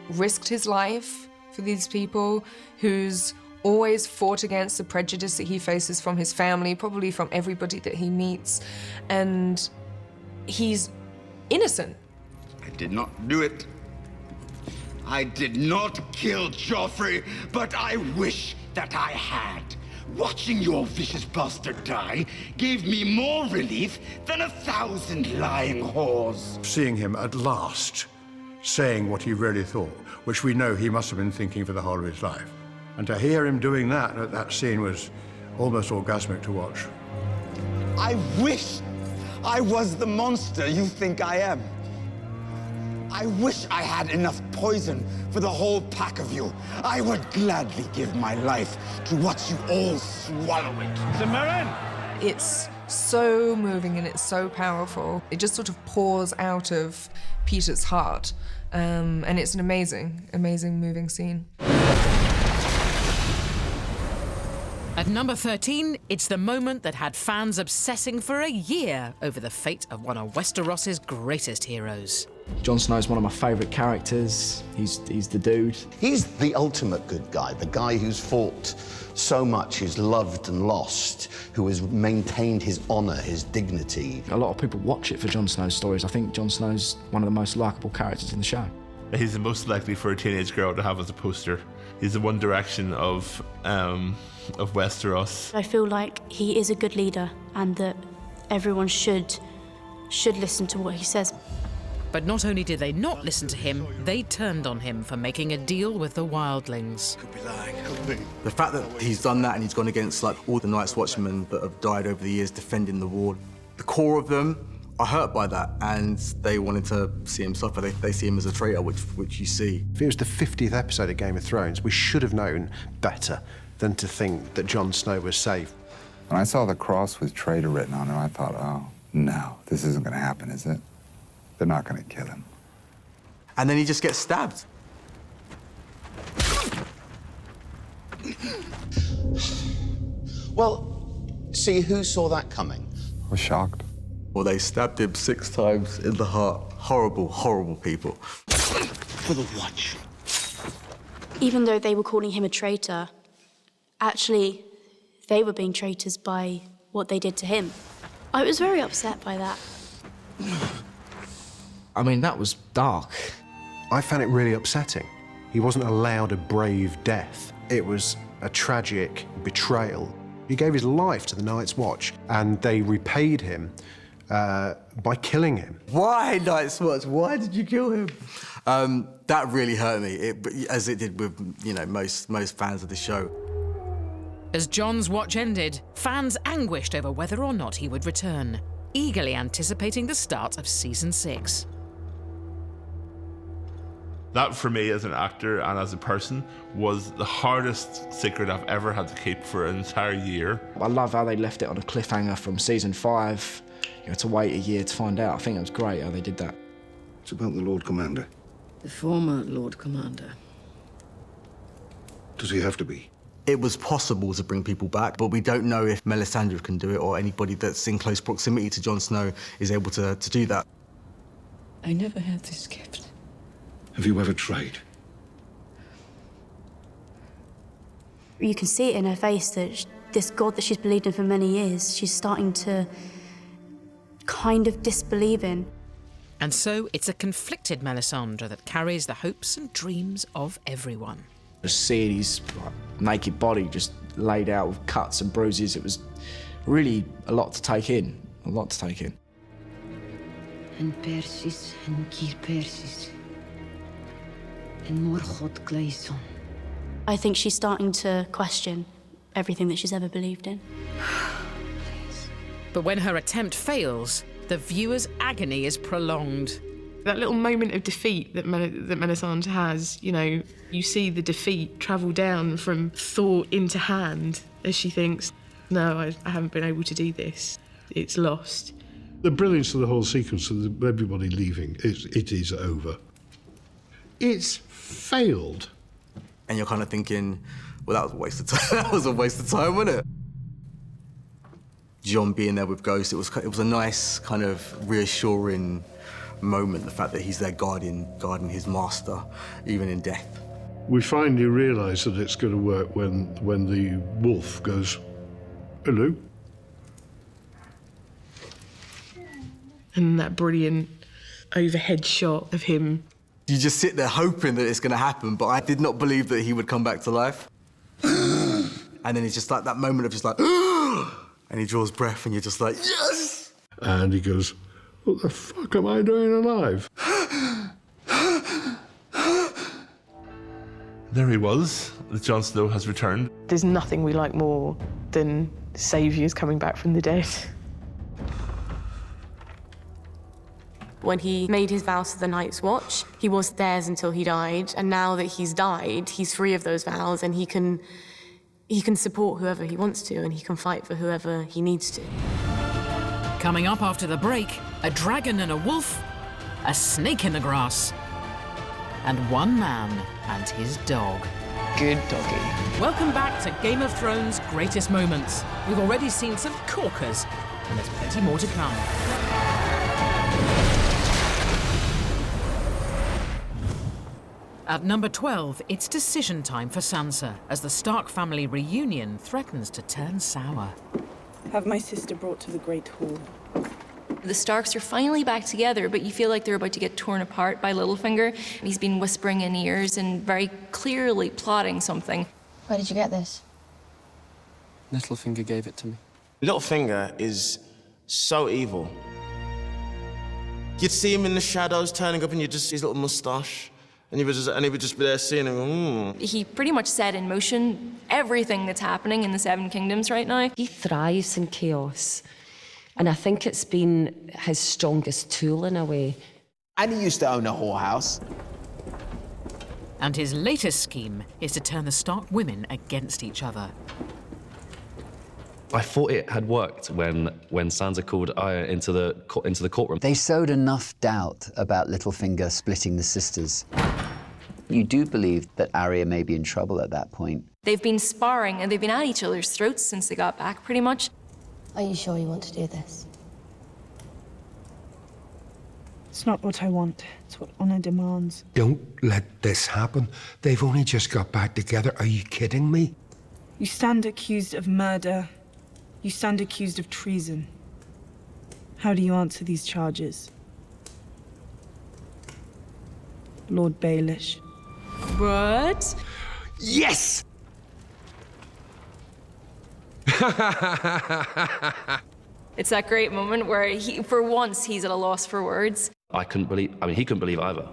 risked his life for these people, who's always fought against the prejudice that he faces from his family, probably from everybody that he meets. And he's innocent. I did not do it. I did not kill Joffrey, but I wish that I had. Watching your vicious bastard die gave me more relief than 1,000 lying whores. Seeing him at last saying what he really thought, which we know he must have been thinking for the whole of his life. And to hear him doing that at that scene was almost orgasmic to watch. I wish I was the monster you think I am. I wish I had enough poison for the whole pack of you. I would gladly give my life to watch you all swallow it. It's so moving and it's so powerful. It just sort of pours out of Peter's heart. And it's an amazing, amazing moving scene. At number 13, it's the moment that had fans obsessing for a year over the fate of one of Westeros's greatest heroes. Jon Snow's one of my favourite characters. He's the dude. He's the ultimate good guy, the guy who's fought so much, who's loved and lost, who has maintained his honour, his dignity. A lot of people watch it for Jon Snow's stories. I think Jon Snow's one of the most likeable characters in the show. He's the most likely for a teenage girl to have as a poster. He's the One Direction of Westeros. I feel like he is a good leader and that everyone should listen to what he says. But not only did they not listen to him, they turned on him for making a deal with the wildlings. The fact that he's done that and he's gone against like all the Night's Watchmen that have died over the years defending the wall, the core of them are hurt by that and they wanted to see him suffer. They see him as a traitor, which you see. If it was the 50th episode of Game of Thrones, we should have known better than to think that Jon Snow was safe. When I saw the cross with traitor written on it, I thought, oh, no, this isn't going to happen, is it? They're not going to kill him. And then he just gets stabbed. Well, see, who saw that coming? I was shocked. Well, they stabbed him 6 times in the heart. Horrible, horrible people. For the Watch. Even though they were calling him a traitor, actually, they were being traitors by what they did to him. I was very upset by that. I mean, that was dark. I found it really upsetting. He wasn't allowed a brave death. It was a tragic betrayal. He gave his life to the Night's Watch, and they repaid him by killing him. Why, Night's Watch? Why did you kill him? That really hurt me, as it did with, you know, most fans of the show. As Jon's watch ended, fans anguished over whether or not he would return, eagerly anticipating the start of season 6. That, for me, as an actor and as a person, was the hardest secret I've ever had to keep for an entire year. I love how they left it on a cliffhanger from season 5, you know, to wait a year to find out. I think it was great how they did that. It's about the Lord Commander. The former Lord Commander. Does he have to be? It was possible to bring people back, but we don't know if Melisandre can do it or anybody that's in close proximity to Jon Snow is able to do that. I never had this gift. Have you ever tried? You can see it in her face that this God that she's believed in for many years, she's starting to kind of disbelieving. And so it's a conflicted Melisandre that carries the hopes and dreams of everyone. Just seeing his naked body just laid out with cuts and bruises, it was really a lot to take in, a lot to take in. En Persis en Kir Persis. En Morchot Gleison. I think she's starting to question everything that she's ever believed in. But when her attempt fails, the viewer's agony is prolonged. That little moment of defeat that Melisandre has, you know, you see the defeat travel down from thought into hand as she thinks, no, I haven't been able to do this. It's lost. The brilliance of the whole sequence of everybody leaving, it is over. It's failed. And you're kind of thinking, well, that was a waste of time. That was a waste of time, wasn't it? Jon being there with Ghost, it was a nice kind of reassuring moment, the fact that he's there guarding his master, even in death. We finally realise that it's going to work when the wolf goes, hello. And that brilliant overhead shot of him. You just sit there hoping that it's going to happen, but I did not believe that he would come back to life. And then it's just like that moment of just like, and he draws breath and you're just like, yes! And he goes, what the fuck am I doing alive? There he was. Jon Snow has returned. There's nothing we like more than saviours coming back from the dead. When he made his vows to the Night's Watch, he was theirs until he died, and now that he's died, he's free of those vows, and he can support whoever he wants to, and he can fight for whoever he needs to. Coming up after the break, a dragon and a wolf, a snake in the grass, and one man and his dog. Good doggy. Welcome back to Game of Thrones' greatest moments. We've already seen some corkers, and there's plenty more to come. At number 12, it's decision time for Sansa as the Stark family reunion threatens to turn sour. Have my sister brought to the Great Hall. The Starks are finally back together, but you feel like they're about to get torn apart by Littlefinger. He's been whispering in ears and very clearly plotting something. Where did you get this? Littlefinger gave it to me. Littlefinger is so evil. You'd see him in the shadows turning up and you'd just see his little moustache. And he would just be there seeing him. He pretty much set in motion everything that's happening in the Seven Kingdoms right now. He thrives in chaos. And I think it's been his strongest tool in a way. And he used to own a whorehouse. And his latest scheme is to turn the Stark women against each other. I thought it had worked when Sansa called Arya into the courtroom. They sowed enough doubt about Littlefinger splitting the sisters. You do believe that Arya may be in trouble at that point. They've been sparring and they've been at each other's throats since they got back, pretty much. Are you sure you want to do this? It's not what I want. It's what honor demands. Don't let this happen. They've only just got back together. Are you kidding me? You stand accused of murder. You stand accused of treason. How do you answer these charges? Lord Baelish. What? Yes! It's that great moment where for once, he's at a loss for words. He couldn't believe either.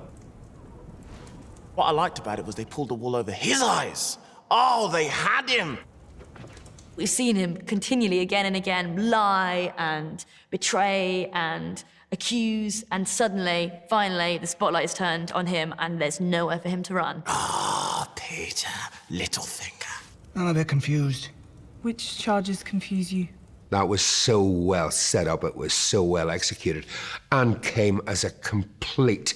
What I liked about it was they pulled the wool over his eyes. Oh, they had him! We've seen him continually again and again lie and betray and accuse, and suddenly, finally, the spotlight is turned on him and there's nowhere for him to run. Ah, Peter, Littlefinger. I'm a bit confused. Which charges confuse you? That was so well set up, it was so well executed, and came as a complete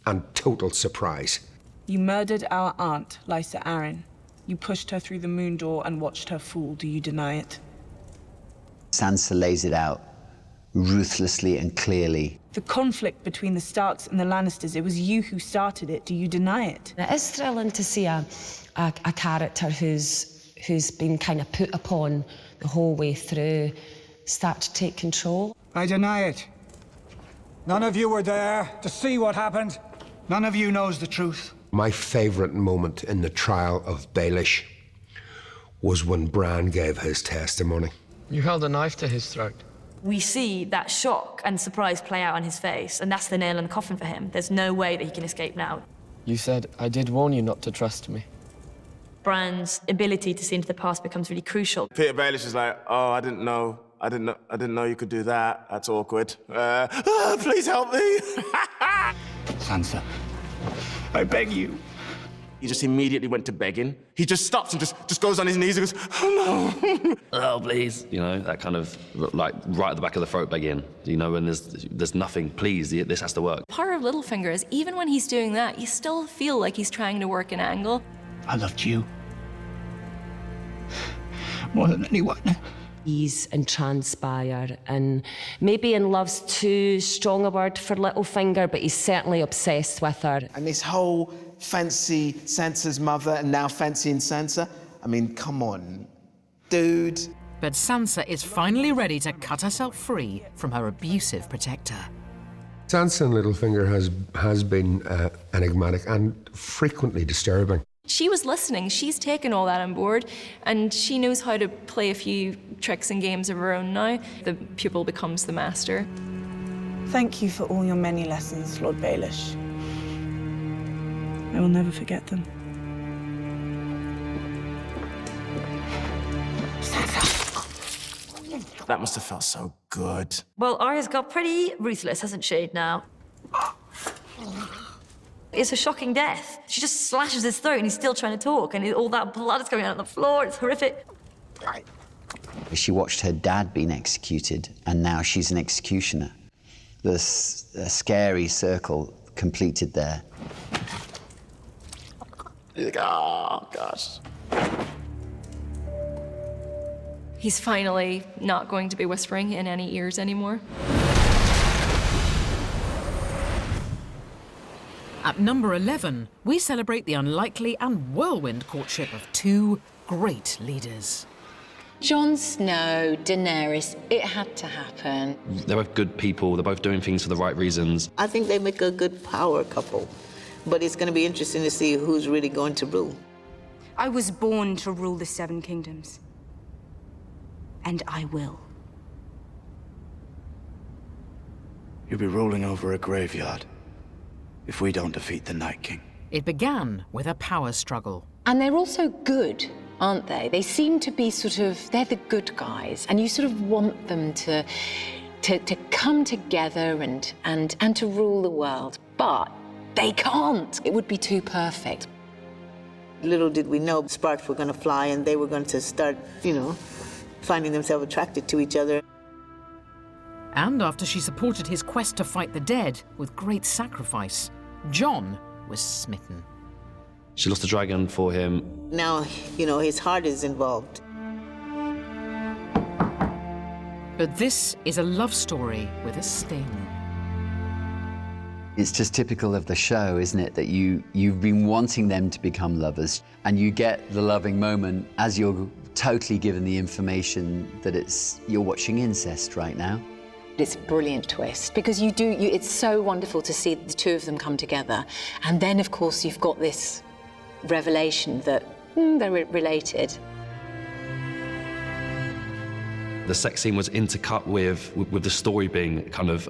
and total surprise. You murdered our aunt, Lysa Arryn. You pushed her through the moon door and watched her fall. Do you deny it? Sansa lays it out ruthlessly and clearly. The conflict between the Starks and the Lannisters, it was you who started it. Do you deny it? It is thrilling to see a character who's been kind of put upon the whole way through start to take control. I deny it. None of you were there to see what happened. None of you knows the truth. My favourite moment in the trial of Baelish was when Bran gave his testimony. You held a knife to his throat. We see that shock and surprise play out on his face, and that's the nail in the coffin for him. There's no way that he can escape now. You said, I did warn you not to trust me. Bran's ability to see into the past becomes really crucial. Peter Baelish is like, oh, I didn't know you could do that. That's awkward. Please help me. Sansa, I beg you. He just immediately went to begging. He just stops and just goes on his knees and goes, oh no. Oh, please. You know, that kind of, like, right at the back of the throat begging. You know, when there's nothing, please, this has to work. Part of Littlefinger is, even when he's doing that, you still feel like he's trying to work an angle. I loved you. More than anyone. He's entranced by her, and maybe in love's too strong a word for Littlefinger, but he's certainly obsessed with her. And this whole fancy Sansa's mother and now fancying Sansa, I mean, come on, dude. But Sansa is finally ready to cut herself free from her abusive protector. Sansa and Littlefinger has been enigmatic and frequently disturbing. She was listening, she's taken all that on board, and she knows how to play a few tricks and games of her own now. The pupil becomes the master. Thank you for all your many lessons, Lord Baelish. I will never forget them. That must have felt so good. Well, Arya's got pretty ruthless, hasn't she, now? It's a shocking death. She just slashes his throat and he's still trying to talk, and all that blood is coming out on the floor. It's horrific. She watched her dad being executed, and now she's an executioner. The scary circle completed there. Oh, gosh. He's finally not going to be whispering in any ears anymore. At number 11, we celebrate the unlikely and whirlwind courtship of two great leaders. Jon Snow, Daenerys, it had to happen. They're both good people. They're both doing things for the right reasons. I think they make a good power couple, but it's going to be interesting to see who's really going to rule. I was born to rule the Seven Kingdoms, and I will. You'll be rolling over a graveyard if we don't defeat the Night King. It began with a power struggle. And they're also good, aren't they? They seem to be they're the good guys, and you sort of want them to come together and to rule the world, but they can't. It would be too perfect. Little did we know sparks were going to fly and they were going to start, finding themselves attracted to each other. And after she supported his quest to fight the dead with great sacrifice, Jon was smitten. She lost a dragon for him. Now, his heart is involved. But this is a love story with a sting. It's just typical of the show, isn't it? That you've been wanting them to become lovers, and you get the loving moment as you're totally given the information that you're watching incest right now. It's a brilliant twist, because it's so wonderful to see the two of them come together. And then, of course, you've got this revelation that they're related. The sex scene was intercut with the story being kind of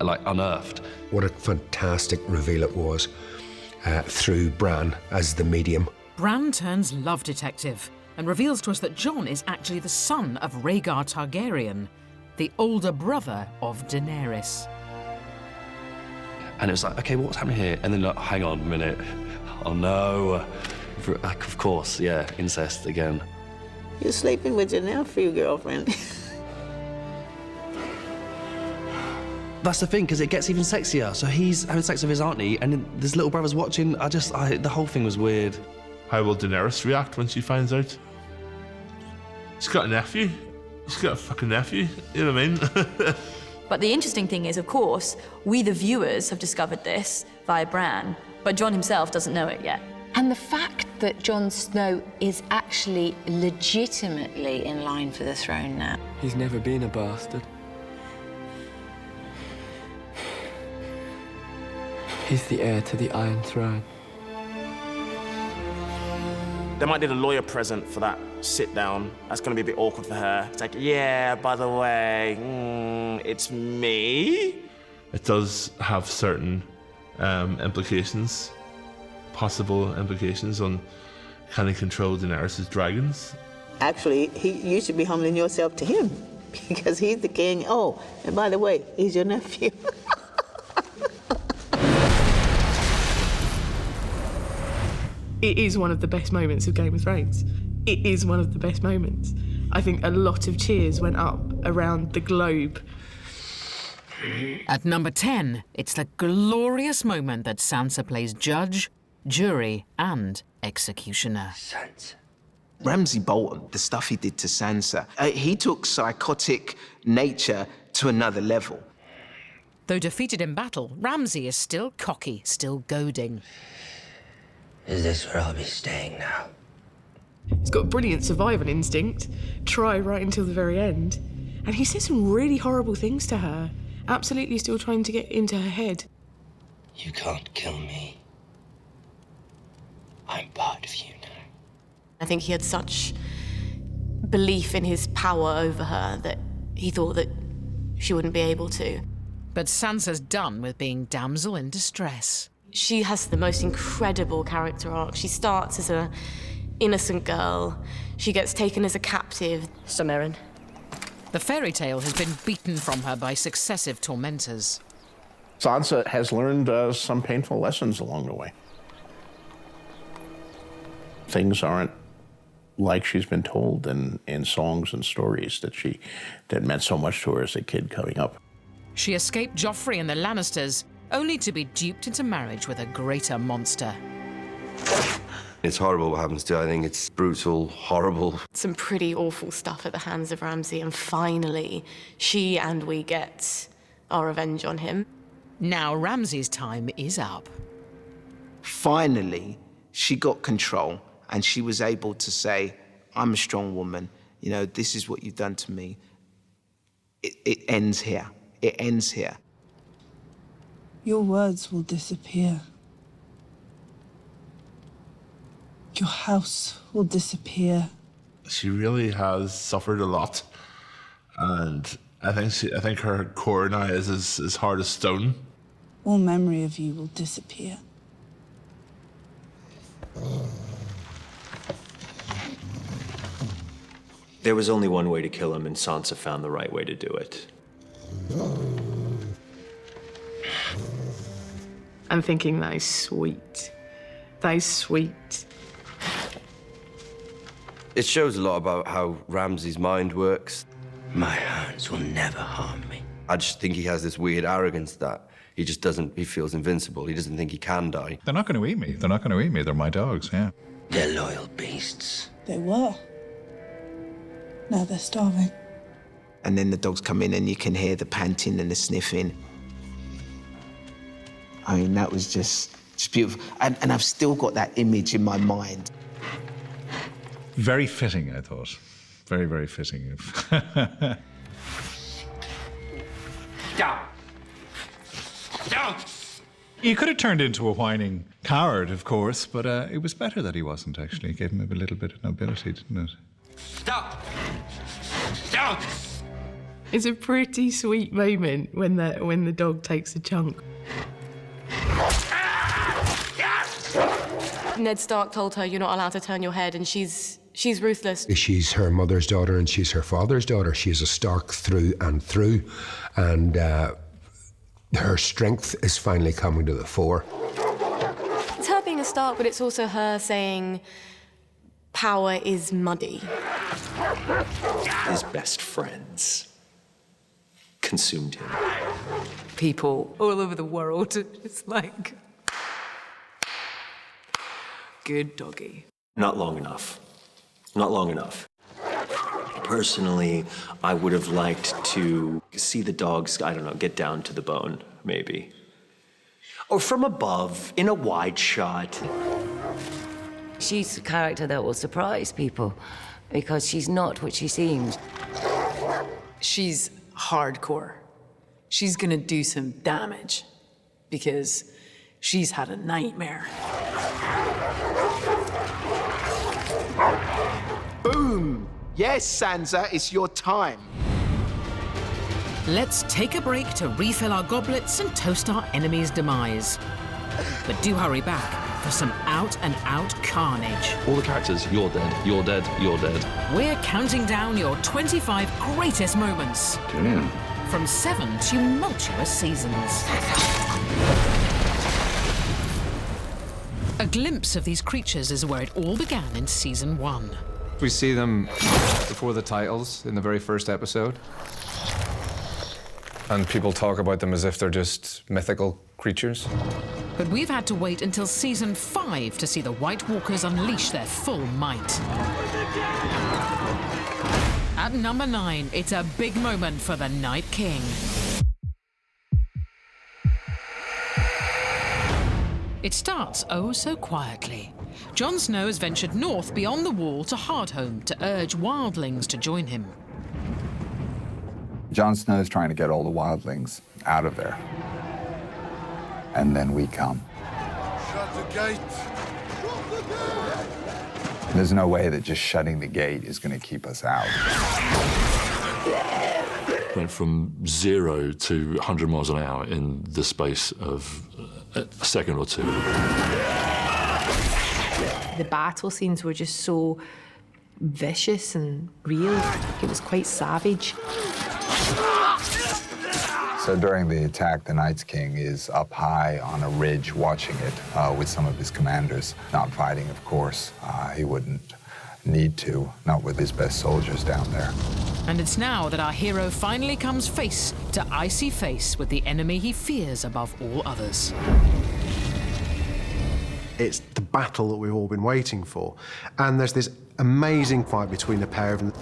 like unearthed. What a fantastic reveal it was through Bran as the medium. Bran turns love detective and reveals to us that Jon is actually the son of Rhaegar Targaryen, the older brother of Daenerys. And it was like, okay, what's happening here? And then, like, hang on a minute. Oh no. Of course, yeah, incest again. You're sleeping with your nephew, girlfriend. That's the thing, because it gets even sexier. So he's having sex with his auntie, and then this little brother's watching. The whole thing was weird. How will Daenerys react when she finds out? She's got a nephew. She's got a fucking nephew. You know what I mean? But the interesting thing is, of course, we the viewers have discovered this via Bran, but Jon himself doesn't know it yet. And the fact that Jon Snow is actually legitimately in line for the throne now. He's never been a bastard. He's the heir to the Iron Throne. They might need a lawyer present for that sit down. That's gonna be a bit awkward for her. It's like, yeah, by the way, it's me. It does have certain implications, possible implications on can he control Daenerys' dragons? Actually, you should be humbling yourself to him because he's the king. Oh, and by the way, he's your nephew. It is one of the best moments of Game of Thrones. It is one of the best moments. I think a lot of cheers went up around the globe. At number 10, it's the glorious moment that Sansa plays judge, jury, and executioner. Ramsay Bolton, the stuff he did to Sansa, he took psychotic nature to another level. Though defeated in battle, Ramsay is still cocky, still goading. Is this where I'll be staying now? He's got brilliant survival instinct, try right until the very end. And he says some really horrible things to her, absolutely still trying to get into her head. You can't kill me. I'm part of you now. I think he had such belief in his power over her that he thought that she wouldn't be able to. But Sansa's done with being damsel in distress. She has the most incredible character arc. She starts as an innocent girl. She gets taken as a captive. Samarin. The fairy tale has been beaten from her by successive tormentors. Sansa has learned some painful lessons along the way. Things aren't like she's been told in songs and stories that meant so much to her as a kid coming up. She escaped Joffrey and the Lannisters, only to be duped into marriage with a greater monster. It's horrible what happens to her. I think it's brutal, horrible. Some pretty awful stuff at the hands of Ramsay, and finally, she and we get our revenge on him. Now Ramsay's time is up. Finally, she got control and she was able to say, I'm a strong woman. You know, this is what you've done to me. It ends here. It ends here. Your words will disappear. Your house will disappear. She really has suffered a lot, and I think her core now is as hard as stone. All memory of you will disappear. There was only one way to kill him, and Sansa found the right way to do it. I'm thinking that is sweet. That is sweet. It shows a lot about how Ramsay's mind works. My hands will never harm me. I just think he has this weird arrogance that he just doesn't, he feels invincible. He doesn't think he can die. They're not going to eat me. They're not going to eat me. They're my dogs, yeah. They're loyal beasts. They were. Now they're starving. And then the dogs come in and you can hear the panting and the sniffing. I mean, that was just beautiful. And I've still got that image in my mind. Very fitting, I thought. Very, very fitting. Stop! Stop! He could have turned into a whining coward, of course, but it was better that he wasn't, actually. It gave him a little bit of nobility, didn't it? Stop! Stop! It's a pretty sweet moment when the dog takes a chunk. Ned Stark told her, you're not allowed to turn your head, and she's ruthless. She's her mother's daughter and she's her father's daughter. She's a Stark through and through, and her strength is finally coming to the fore. It's her being a Stark, but it's also her saying power is muddy. His best friends consumed him. People all over the world, it's like, good doggy. Not long enough. Not long enough. Personally, I would have liked to see the dogs, I don't know, get down to the bone, maybe. Or from above, in a wide shot. She's a character that will surprise people because she's not what she seems. She's hardcore. She's gonna do some damage because she's had a nightmare. Boom! Yes, Sansa, it's your time. Let's take a break to refill our goblets and toast our enemy's demise. But do hurry back for some out-and-out carnage. All the characters, you're dead, you're dead, you're dead. We're counting down your 25 greatest moments. Tune in. From 7 tumultuous seasons. A glimpse of these creatures is where it all began in season 1. We see them before the titles in the very first episode. And people talk about them as if they're just mythical creatures. But we've had to wait until season 5 to see the White Walkers unleash their full might. At number 9, it's a big moment for the Night King. It starts oh so quietly. Jon Snow has ventured north beyond the wall to Hardhome to urge wildlings to join him. Jon Snow's trying to get all the wildlings out of there. And then we come. Shut the gate! Shut the gate! There's no way that just shutting the gate is going to keep us out. Went from 0 to 100 miles an hour in the space of a second or two. The battle scenes were just so vicious and real. It was quite savage. So during the attack, the Night's King is up high on a ridge watching it with some of his commanders. Not fighting, of course. He wouldn't need to, not with his best soldiers down there. And it's now that our hero finally comes face to icy face with the enemy he fears above all others. It's the battle that we've all been waiting for. And there's this amazing fight between the pair of them.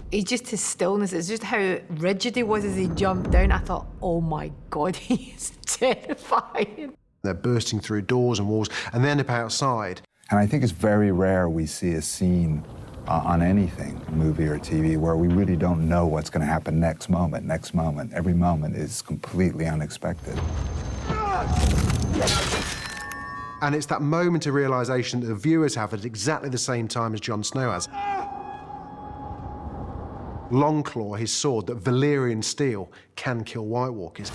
It's just his stillness, it's just how rigid he was as he jumped down. I thought, oh my God, he is terrifying. They're bursting through doors and walls, and they end up outside. And I think it's very rare we see a scene on anything, movie or TV, where we really don't know what's going to happen next moment. Every moment is completely unexpected. And it's that moment of realisation that the viewers have at exactly the same time as Jon Snow has. Longclaw, his sword, that Valyrian steel can kill White Walkers.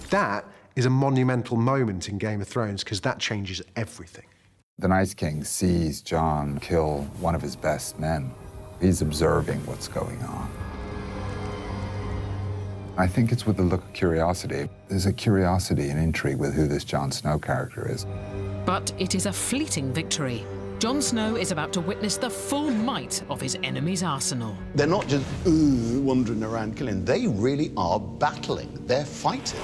That is a monumental moment in Game of Thrones because that changes everything. The Night King sees Jon kill one of his best men. He's observing what's going on. I think it's with a look of curiosity. There's a curiosity and intrigue with who this Jon Snow character is. But it is a fleeting victory. Jon Snow is about to witness the full might of his enemy's arsenal. They're not just wandering around killing. They really are battling. They're fighters.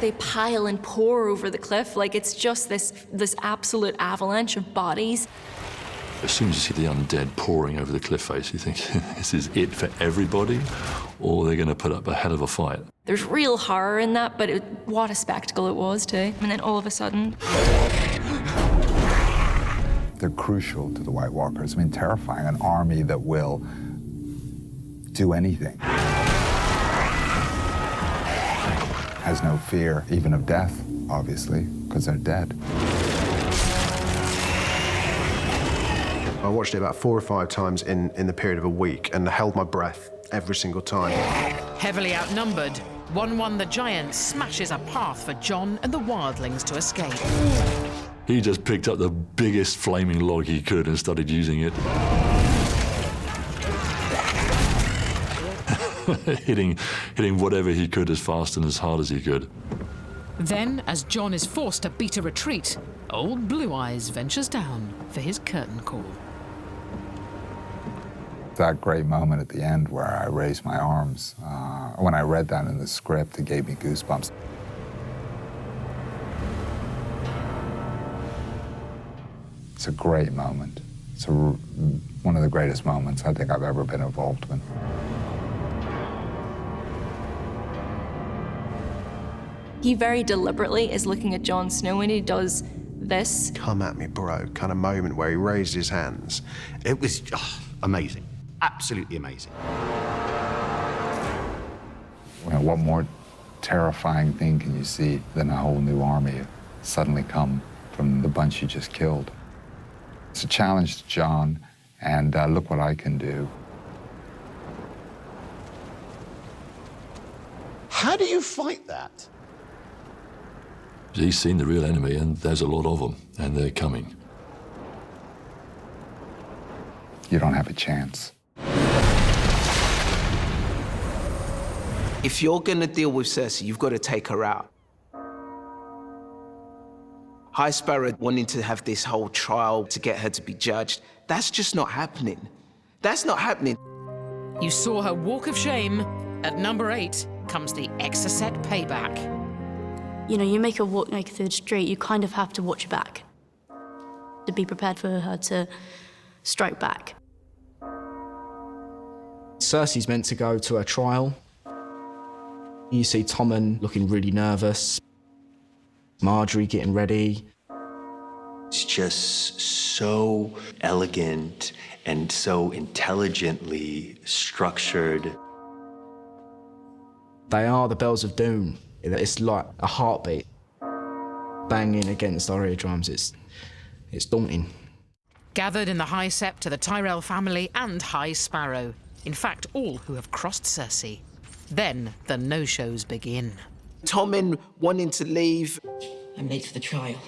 They pile and pour over the cliff like it's just this absolute avalanche of bodies. As soon as you see the undead pouring over the cliff face, you think, this is it for everybody, or they're going to put up a hell of a fight. There's real horror in that, but what a spectacle it was too. And then all of a sudden... They're crucial to the White Walkers. I mean, terrifying. An army that will do anything. Has no fear, even of death, obviously, because they're dead. I watched it about 4 or 5 times in the period of a week and held my breath every single time. Heavily outnumbered, 1-1 the Giant smashes a path for Jon and the wildlings to escape. He just picked up the biggest flaming log he could and started using it. hitting whatever he could as fast and as hard as he could. Then, as Jon is forced to beat a retreat, old Blue Eyes ventures down for his curtain call. That great moment at the end where I raised my arms. When I read that in the script, it gave me goosebumps. It's a great moment. It's one of the greatest moments I think I've ever been involved in. He very deliberately is looking at Jon Snow, and he does this. Come at me, bro, kind of moment where he raised his hands. It was amazing. Absolutely amazing. Well, what more terrifying thing can you see than a whole new army suddenly come from the bunch you just killed? It's a challenge to John, and look what I can do. How do you fight that? He's seen the real enemy, and there's a lot of them, and they're coming. You don't have a chance. If you're gonna deal with Cersei, you've got to take her out. High Sparrow wanting to have this whole trial to get her to be judged, that's just not happening. That's not happening. You saw her walk of shame. At number 8 comes the Exocet payback. You know, you make her walk like through the street, you kind of have to watch her back. To be prepared for her to strike back. Cersei's meant to go to her trial. You see Tommen looking really nervous. Marjorie getting ready. It's just so elegant and so intelligently structured. They are the bells of doom. It's like a heartbeat banging against our eardrums. It's daunting. Gathered in the High Sept are the Tyrell family and High Sparrow. In fact, all who have crossed Cersei. Then the no-shows begin. Tommen wanting to leave. I'm late for the trial.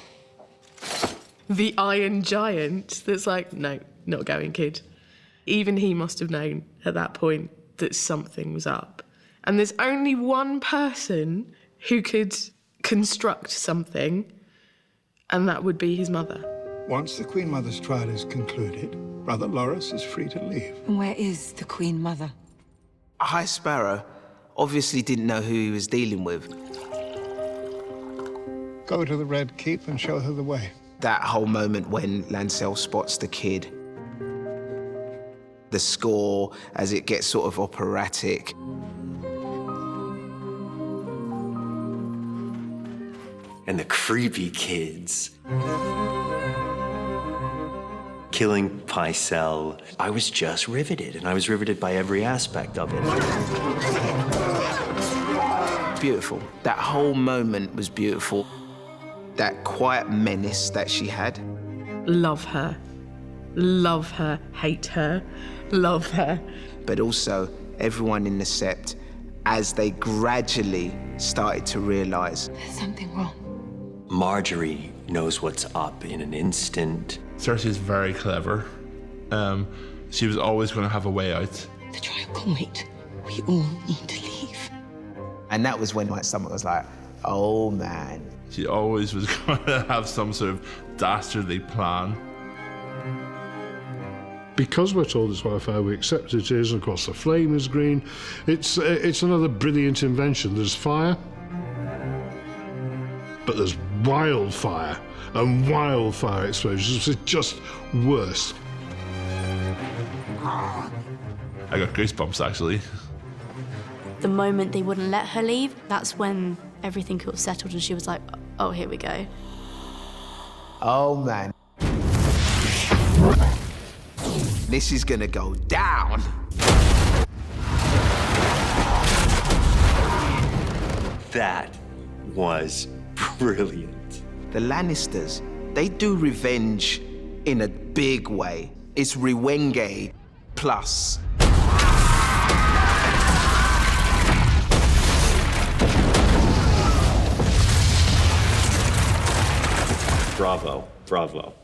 The Iron Giant that's like, no, not going, kid. Even he must have known at that point that something was up. And there's only one person who could construct something, and that would be his mother. Once the Queen Mother's trial is concluded, Brother Loras is free to leave. And where is the Queen Mother? High Sparrow obviously didn't know who he was dealing with. Go to the Red Keep and show her the way. That whole moment when Lancel spots the kid. The score as it gets sort of operatic. And the creepy kids. Killing Pycelle. I was just riveted, and I was riveted by every aspect of it. Beautiful. That whole moment was beautiful. That quiet menace that she had. Love her. Love her. Hate her. Love her. But also, everyone in the Sept, as they gradually started to realise there's something wrong. Marjorie knows what's up in an instant. Cersei is very clever. She was always going to have a way out. The trial can wait. We all need to leave. And that was when my stomach was like, oh man. She always was going to have some sort of dastardly plan. Because we're told it's wildfire, we accept it is, and of course the flame is green. It's another brilliant invention. There's fire, but there's wildfire, and wildfire explosions. It's just worse. I got goosebumps, actually. The moment they wouldn't let her leave, that's when everything got settled and she was like, oh, here we go. Oh man. This is gonna go down. That was brilliant. The Lannisters, they do revenge in a big way. It's Rewenge plus. Bravo, bravo.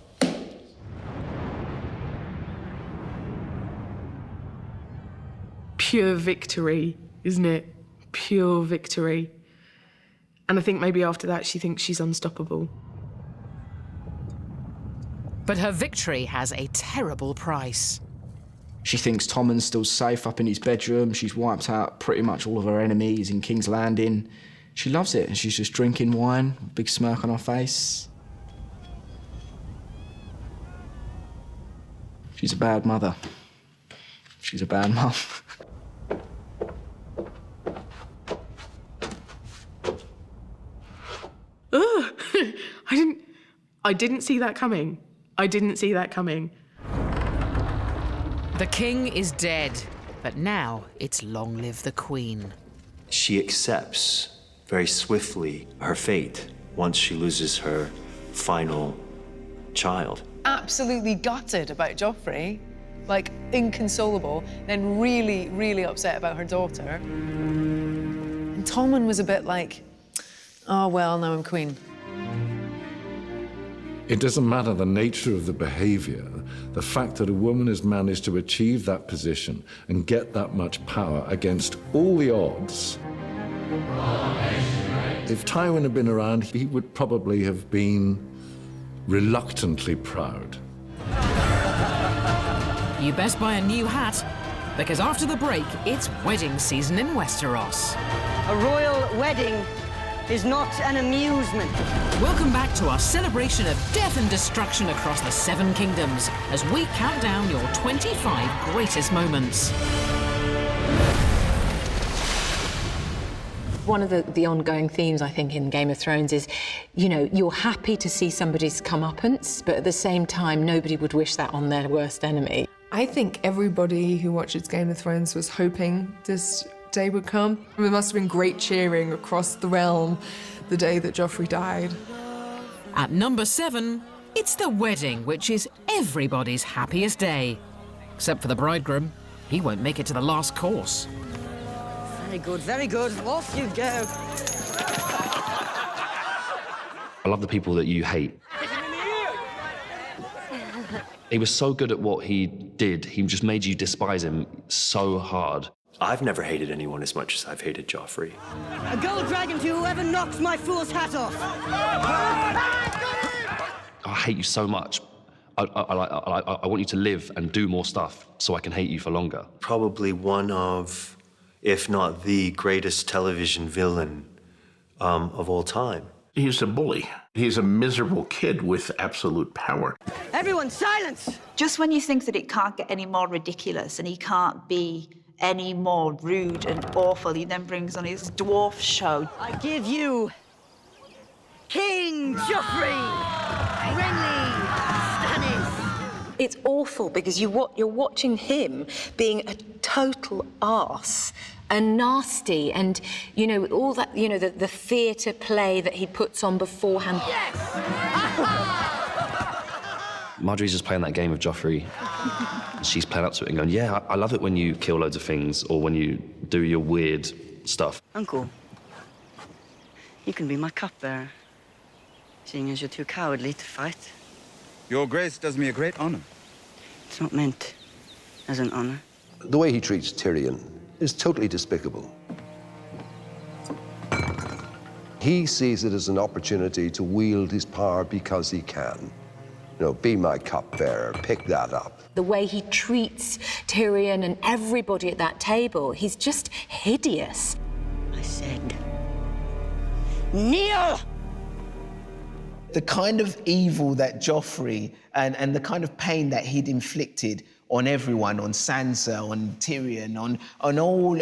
Pure victory, isn't it? Pure victory. And I think maybe after that she thinks she's unstoppable. But her victory has a terrible price. She thinks Tommen's still safe up in his bedroom. She's wiped out pretty much all of her enemies in King's Landing. She loves it, and she's just drinking wine, a big smirk on her face. She's a bad mother. She's a bad mum. I didn't see that coming. I didn't see that coming. The king is dead, but now it's long live the queen. She accepts very swiftly her fate once she loses her final child. Absolutely gutted about Joffrey, like inconsolable, then really, really upset about her daughter. And Tommen was a bit like, oh, well, now I'm queen. It doesn't matter the nature of the behavior, the fact that a woman has managed to achieve that position and get that much power against all the odds. If Tywin had been around, he would probably have been reluctantly proud. You best buy a new hat, because after the break, it's wedding season in Westeros. A royal wedding is not an amusement. Welcome back to our celebration of death and destruction across the Seven Kingdoms as we count down your 25 greatest moments. One of the ongoing themes, I think, in Game of Thrones is, you know, you're happy to see somebody's comeuppance, but at the same time, nobody would wish that on their worst enemy. I think everybody who watches Game of Thrones was hoping this day would come. There must have been great cheering across the realm the day that Joffrey died. At number 7, it's the wedding, which is everybody's happiest day. Except for the bridegroom. He won't make it to the last course. Very good, very good. Off you go. I love the people that you hate. He was so good at what he did, he just made you despise him so hard. I've never hated anyone as much as I've hated Joffrey. A gold dragon to whoever knocks my fool's hat off. I hate you so much. I want you to live and do more stuff so I can hate you for longer. Probably one of, if not the greatest television villain of all time. He's a bully. He's a miserable kid with absolute power. Everyone, silence! Just when you think that it can't get any more ridiculous and he can't be any more rude and awful, he then brings on his dwarf show. I give you King Joffrey, Renly Stannis. It's awful because you're watching him being a total arse and nasty, and you know all that, you know, the theatre play that he puts on beforehand. Yes! Marjorie's just playing that game of Joffrey. She's playing up to it and going, yeah, I love it when you kill loads of things or when you do your weird stuff. Uncle, you can be my cupbearer, seeing as you're too cowardly to fight. Your Grace does me a great honor. It's not meant as an honor. The way he treats Tyrion is totally despicable. He sees it as an opportunity to wield his power because he can. You know, be my cupbearer, pick that up. The way he treats Tyrion and everybody at that table, he's just hideous. I said, kneel! The kind of evil that Joffrey and the kind of pain that he'd inflicted on everyone, on Sansa, on Tyrion, on all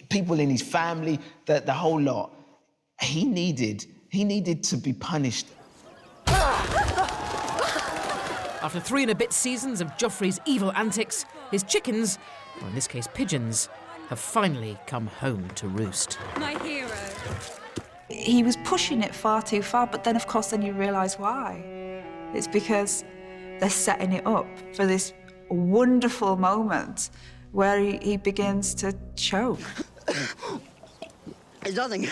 people in his family, the whole lot, he needed to be punished. After 3 and a bit seasons of Joffrey's evil antics, his chickens, or in this case pigeons, have finally come home to roost. My hero. He was pushing it far too far, but then, of course, then you realise why. It's because they're setting it up for this wonderful moment where he begins to choke. There's nothing.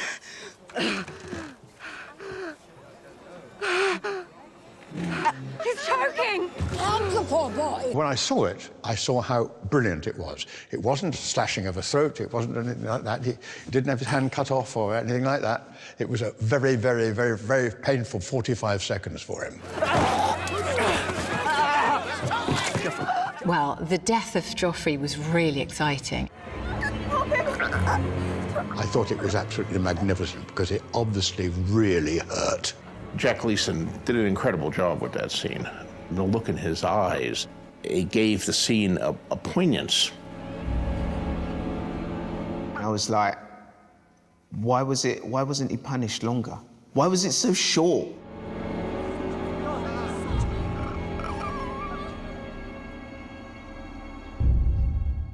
He's choking! The poor boy! When I saw it, I saw how brilliant it was. It wasn't a slashing of a throat, it wasn't anything like that. He didn't have his hand cut off or anything like that. It was a very, very, very, very painful 45 seconds for him. Well, the death of Joffrey was really exciting. I thought it was absolutely magnificent because it obviously really hurt. Jack Leeson did an incredible job with that scene. The look in his eyes, it gave the scene a poignance. I was like, why wasn't he punished longer? Why was it so short?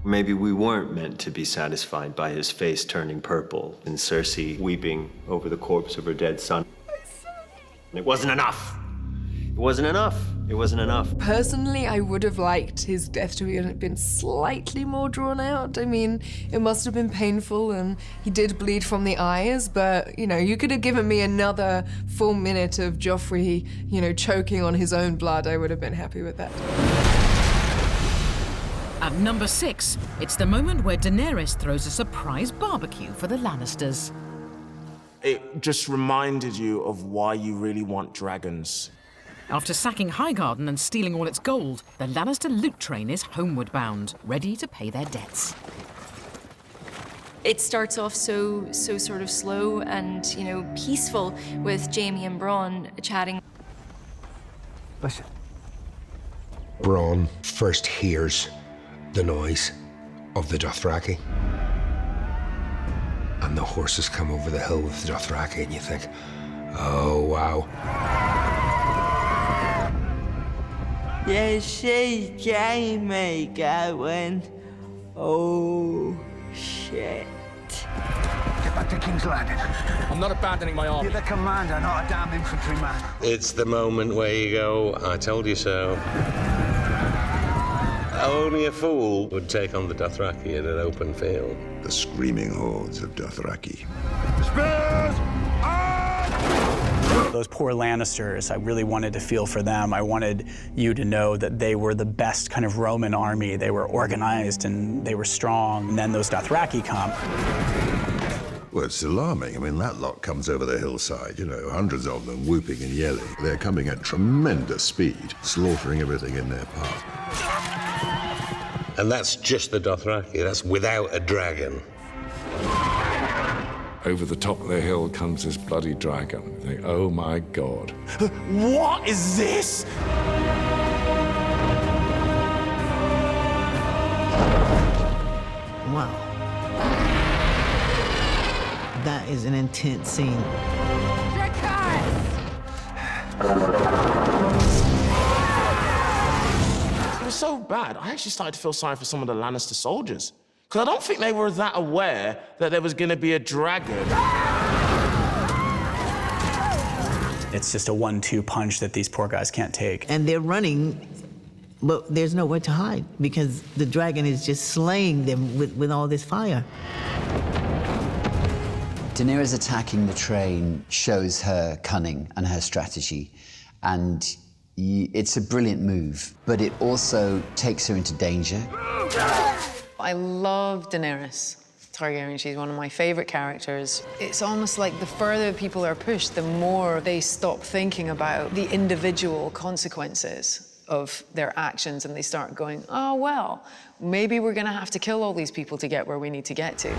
Maybe we weren't meant to be satisfied by his face turning purple and Cersei weeping over the corpse of her dead son. It wasn't enough. It wasn't enough. It wasn't enough. Personally, I would have liked his death to have been slightly more drawn out. I mean, it must have been painful and he did bleed from the eyes, but, you know, you could have given me another full minute of Joffrey, you know, choking on his own blood. I would have been happy with that. At number 6, it's the moment where Daenerys throws a surprise barbecue for the Lannisters. It just reminded you of why you really want dragons. After sacking Highgarden and stealing all its gold, the Lannister loot train is homeward bound, ready to pay their debts. It starts off so sort of slow and, you know, peaceful with Jaime and Bronn chatting. Listen. Bronn first hears the noise of the Dothraki. And the horses come over the hill with the Dothraki, and you think, oh, wow. You see Jaime going, oh, shit. Get back to King's Landing. I'm not abandoning my army. You're the commander, not a damn infantryman. It's the moment where you go, I told you so. Only a fool would take on the Dothraki in an open field. The screaming hordes of Dothraki. Spears! Those poor Lannisters, I really wanted to feel for them. I wanted you to know that they were the best kind of Roman army. They were organized and they were strong. And then those Dothraki come. Well, it's alarming. I mean, that lot comes over the hillside, you know, hundreds of them whooping and yelling. They're coming at tremendous speed, slaughtering everything in their path. And that's just the Dothraki. That's without a dragon. Over the top of the hill comes this bloody dragon. You think, oh my God. What is this? Wow. That is an intense scene. It was so bad, I actually started to feel sorry for some of the Lannister soldiers. Because I don't think they were that aware that there was going to be a dragon. It's just a 1-2 punch that these poor guys can't take. And they're running, but there's nowhere to hide because the dragon is just slaying them with all this fire. Daenerys attacking the train shows her cunning and her strategy. And it's a brilliant move, but it also takes her into danger. I love Daenerys Targaryen. She's one of my favorite characters. It's almost like the further people are pushed, the more they stop thinking about the individual consequences of their actions and they start going, oh, well, maybe we're gonna have to kill all these people to get where we need to get to.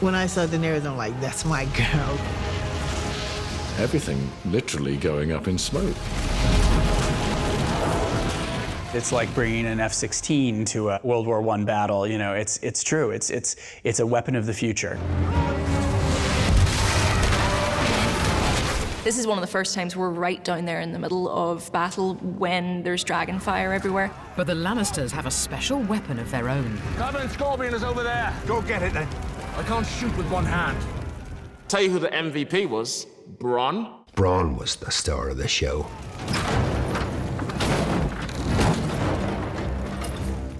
When I saw Daenerys, I'm like, that's my girl. Everything literally going up in smoke. It's like bringing an F-16 to a World War I battle. You know, it's true. It's a weapon of the future. This is one of the first times we're right down there in the middle of battle when there's dragon fire everywhere. But the Lannisters have a special weapon of their own. Covenant Scorpion is over there. Go get it then. I can't shoot with one hand. Tell you who the MVP was? Bronn. Bronn was the star of the show.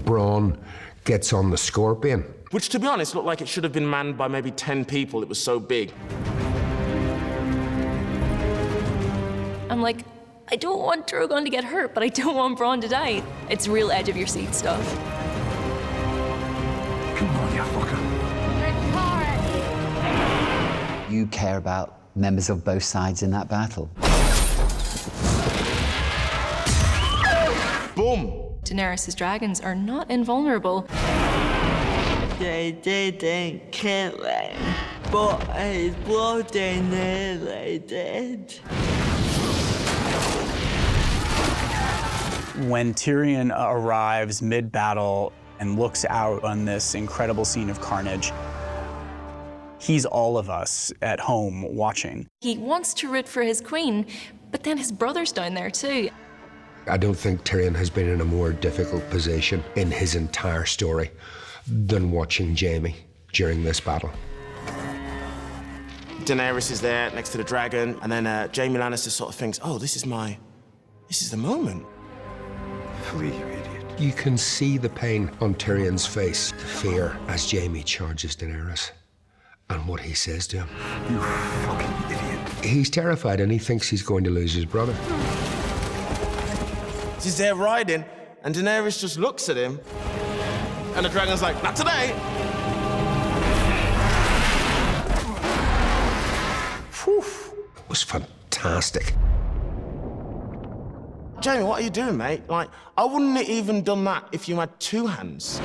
Bronn gets on the Scorpion. Which, to be honest, looked like it should have been manned by maybe 10 people. It was so big. I'm like, I don't want Drogon to get hurt, but I don't want Bronn to die. It's real edge of your seat stuff. Come on, you fucker. You care about members of both sides in that battle. Boom! Daenerys' dragons are not invulnerable. They didn't kill him, but his bloody nearly did. When Tyrion arrives mid-battle and looks out on this incredible scene of carnage, he's all of us at home watching. He wants to root for his queen, but then his brother's down there too. I don't think Tyrion has been in a more difficult position in his entire story than watching Jaime during this battle. Daenerys is there next to the dragon, and then Jaime Lannister sort of thinks, oh, this is the moment. Flee, you idiot. You can see the pain on Tyrion's face, the fear, as Jaime charges Daenerys. And what he says to him. You fucking idiot. He's terrified and he thinks he's going to lose his brother. She's there riding, and Daenerys just looks at him, and the dragon's like, not today! Whew. It was fantastic. Jaime, what are you doing, mate? Like, I wouldn't have even done that if you had two hands.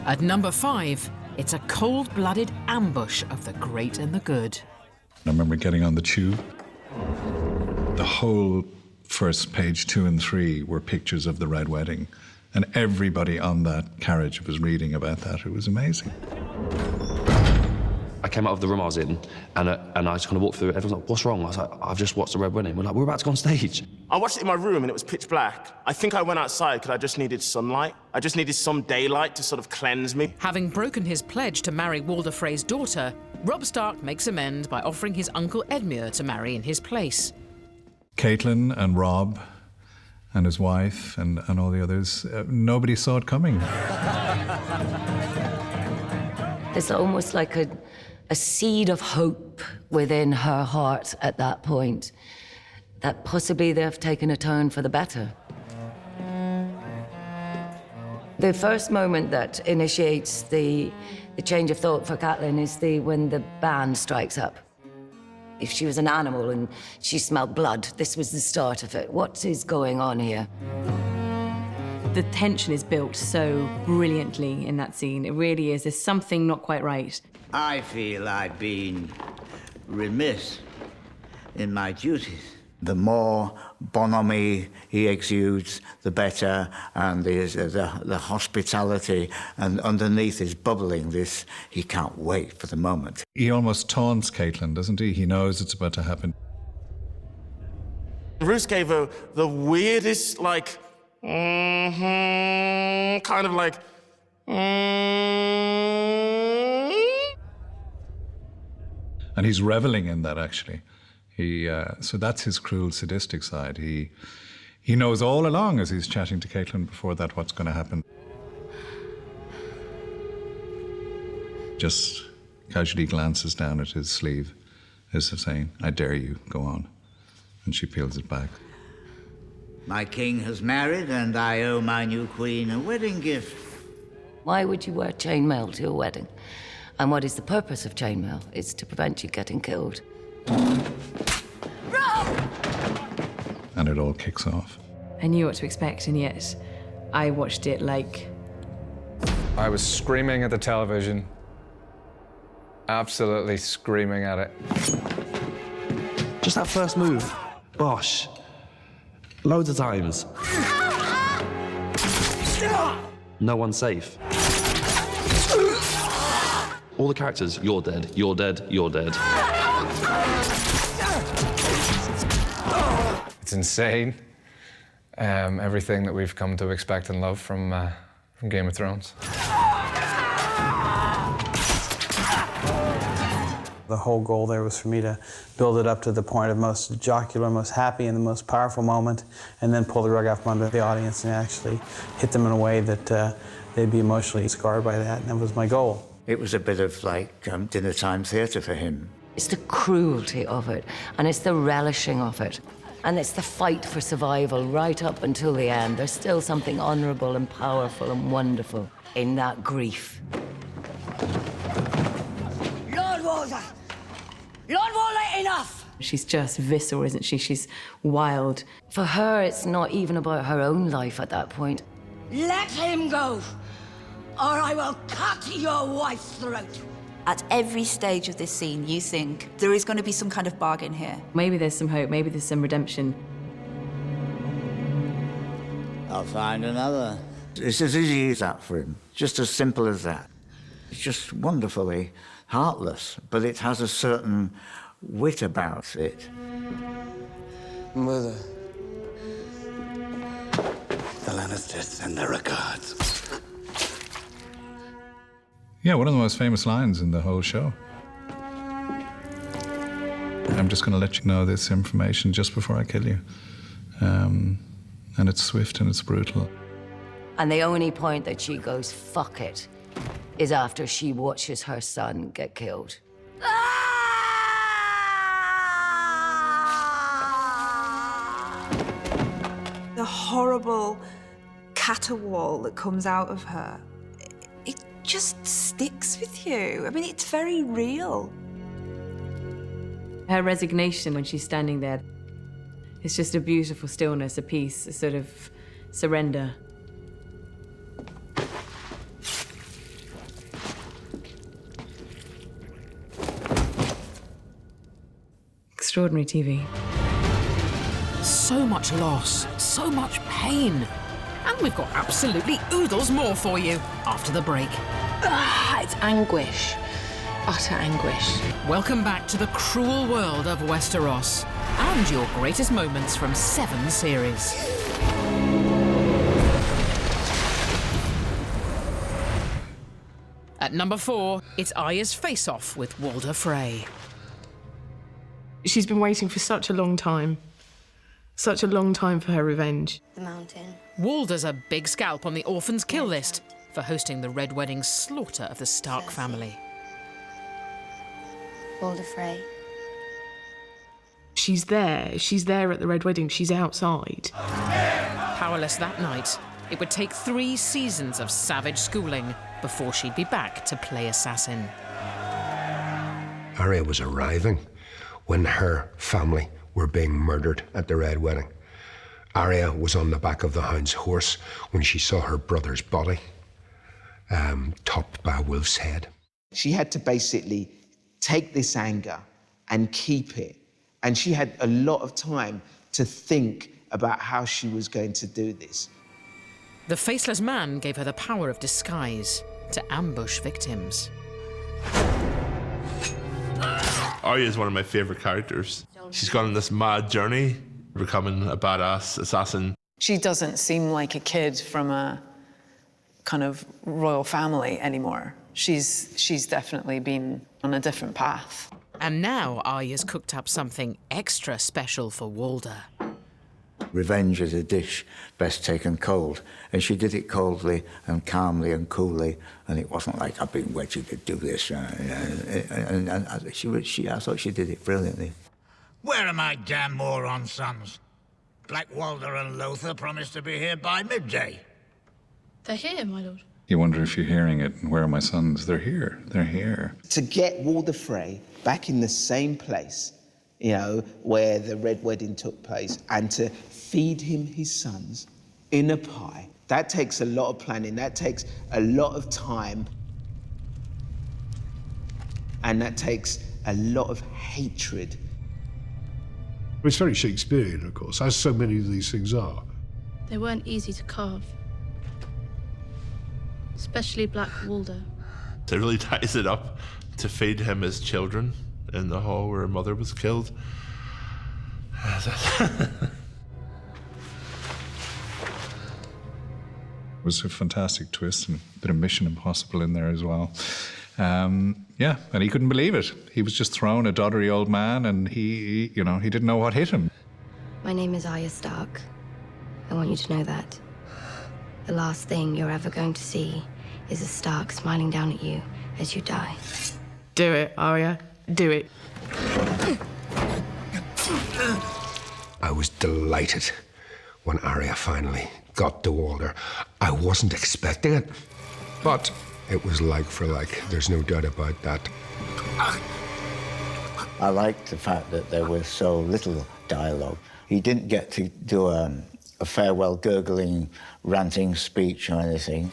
At number 5, it's a cold-blooded ambush of the great and the good. I remember getting on the tube. The whole first page 2 and 3 were pictures of the Red Wedding, and everybody on that carriage was reading about that. It was amazing. I came out of the room I was in, and I just kind of walked through it. Everyone's like, what's wrong? I was like, I've just watched the Red Wedding. We're like, we're about to go on stage. I watched it in my room, and it was pitch black. I think I went outside because I just needed sunlight. I just needed some daylight to sort of cleanse me. Having broken his pledge to marry Walder Frey's daughter, Robb Stark makes amends by offering his uncle Edmure to marry in his place. Caitlin and Robb and his wife and all the others, nobody saw it coming. It's almost like a seed of hope within her heart at that point, that possibly they've taken a turn for the better. The first moment that initiates the change of thought for Catelyn is when the band strikes up. If she was an animal and she smelled blood, this was the start of it. What is going on here? The tension is built so brilliantly in that scene. It really is. There's something not quite right. I feel I've been remiss in my duties. The more bonhomie he exudes, the better, and there's the hospitality, and underneath is bubbling this, he can't wait for the moment. He almost taunts Caitlin, doesn't he? He knows it's about to happen. Roose gave her the weirdest, like, kind of like, And he's reveling in that, actually. So that's his cruel, sadistic side. He knows all along as he's chatting to Caitlin before that what's going to happen. Just casually glances down at his sleeve as if saying, I dare you, go on. And she peels it back. My king has married, and I owe my new queen a wedding gift. Why would you wear chainmail to your wedding? And what is the purpose of chainmail? It's to prevent you getting killed. And it all kicks off. I knew what to expect, and yet I watched it like... I was screaming at the television. Absolutely screaming at it. Just that first move. Bosh. Loads of times. No one's safe. All the characters, you're dead, you're dead, you're dead. It's insane. Everything that we've come to expect and love from Game of Thrones. The whole goal there was for me to build it up to the point of most jocular, most happy, and the most powerful moment, and then pull the rug out from under the audience and actually hit them in a way that they'd be emotionally scarred by that, and that was my goal. It was a bit of like dinner time theatre for him. It's the cruelty of it, and it's the relishing of it, and it's the fight for survival right up until the end. There's still something honourable and powerful and wonderful in that grief. Lord Walder! Lord Walder, enough! She's just visceral, isn't she? She's wild. For her, it's not even about her own life at that point. Let him go, or I will cut your wife's throat. At every stage of this scene, you think there is going to be some kind of bargain here. Maybe there's some hope, maybe there's some redemption. I'll find another. It's as easy as that for him, just as simple as that. It's just wonderfully heartless, but it has a certain wit about it. Mother. The Lannisters send their regards. Yeah, one of the most famous lines in the whole show. I'm just going to let you know this information just before I kill you. And it's swift and it's brutal. And the only point that she goes, fuck it, is after she watches her son get killed. The horrible caterwaul that comes out of her, it just sticks with you. I mean, it's very real. Her resignation when she's standing there, it's just a beautiful stillness, a peace, a sort of surrender. Extraordinary TV. So much loss, so much pain. And we've got absolutely oodles more for you after the break. It's anguish. Utter anguish. Welcome back to the cruel world of Westeros and your greatest moments from 7 series. At number 4, it's Arya's face-off with Walder Frey. She's been waiting for such a long time. Such a long time for her revenge. The mountain. Walder's a big scalp on the orphans' kill list for hosting the Red Wedding's slaughter of the Stark family. Walder Frey. She's there at the Red Wedding, she's outside. Powerless that night, it would take 3 seasons of savage schooling before she'd be back to play assassin. Arya was arriving when her family were being murdered at the Red Wedding. Arya was on the back of the Hound's horse when she saw her brother's body, topped by a wolf's head. She had to basically take this anger and keep it. And she had a lot of time to think about how she was going to do this. The Faceless Man gave her the power of disguise to ambush victims. Arya is one of my favourite characters. She's gone on this mad journey, becoming a badass assassin. She doesn't seem like a kid from a kind of royal family anymore. She's definitely been on a different path. And now Arya's cooked up something extra special for Walder. Revenge is a dish best taken cold, and she did it coldly and calmly and coolly, and it wasn't like, I've been waiting to do this. And I thought she did it brilliantly. Where are my damn moron sons? Black Walder and Lothar promised to be here by midday. They're here, my lord. You wonder if you're hearing it, and where are my sons? They're here, they're here. To get Walder Frey back in the same place, you know, where the Red Wedding took place, and to feed him his sons in a pie, that takes a lot of planning, that takes a lot of time, and that takes a lot of hatred. It's very Shakespearean, of course, as so many of these things are. They weren't easy to carve. Especially Black Walder. So it really ties it up to feed him his children in the hall where her mother was killed. It was a fantastic twist and a bit of Mission Impossible in there as well. Yeah, and he couldn't believe it. He was just thrown, a doddery old man, and he didn't know what hit him. My name is Arya Stark. I want you to know that. The last thing you're ever going to see is a Stark smiling down at you as you die. Do it, Arya. Do it. I was delighted when Arya finally got to Walder. I wasn't expecting it, but it was like for like. There's no doubt about that. I liked the fact that there was so little dialogue. He didn't get to do a farewell gurgling, ranting speech or anything.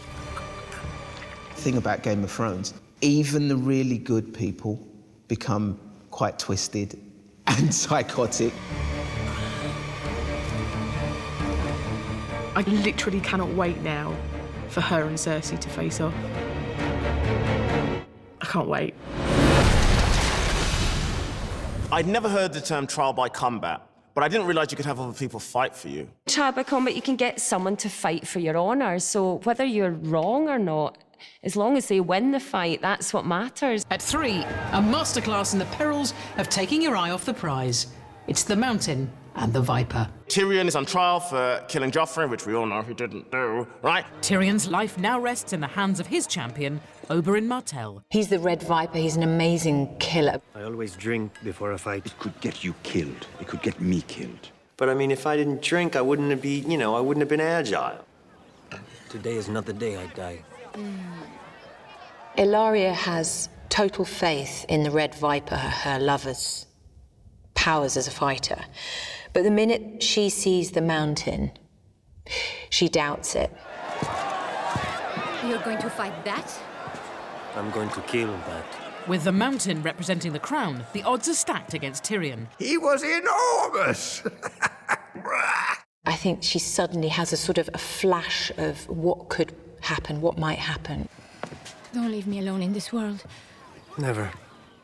The thing about Game of Thrones, even the really good people become quite twisted and psychotic. I literally cannot wait now for her and Cersei to face off. I can't wait. I I'd never heard the term trial by combat, but I didn't realize you could have other people fight for you. Trial by combat, you can get someone to fight for your honour, so whether you're wrong or not, as long as they win the fight, that's what matters. At 3, a masterclass in the perils of taking your eye off the prize. It's the Mountain and the Viper. Tyrion is on trial for killing Joffrey, which we all know he didn't do, right? Tyrion's life now rests in the hands of his champion, Oberyn Martell. He's the Red Viper. He's an amazing killer. I always drink before a fight. It could get you killed. It could get me killed. But I mean, if I didn't drink, I wouldn't have been, I wouldn't have been agile. Today is not the day I die. Ilaria has total faith in the Red Viper, her lover's powers as a fighter. But the minute she sees the Mountain, she doubts it. You're going to fight that? I'm going to kill that. With the Mountain representing the crown, the odds are stacked against Tyrion. He was enormous! I think she suddenly has a sort of a flash of what could happen, what might happen. Don't leave me alone in this world. Never.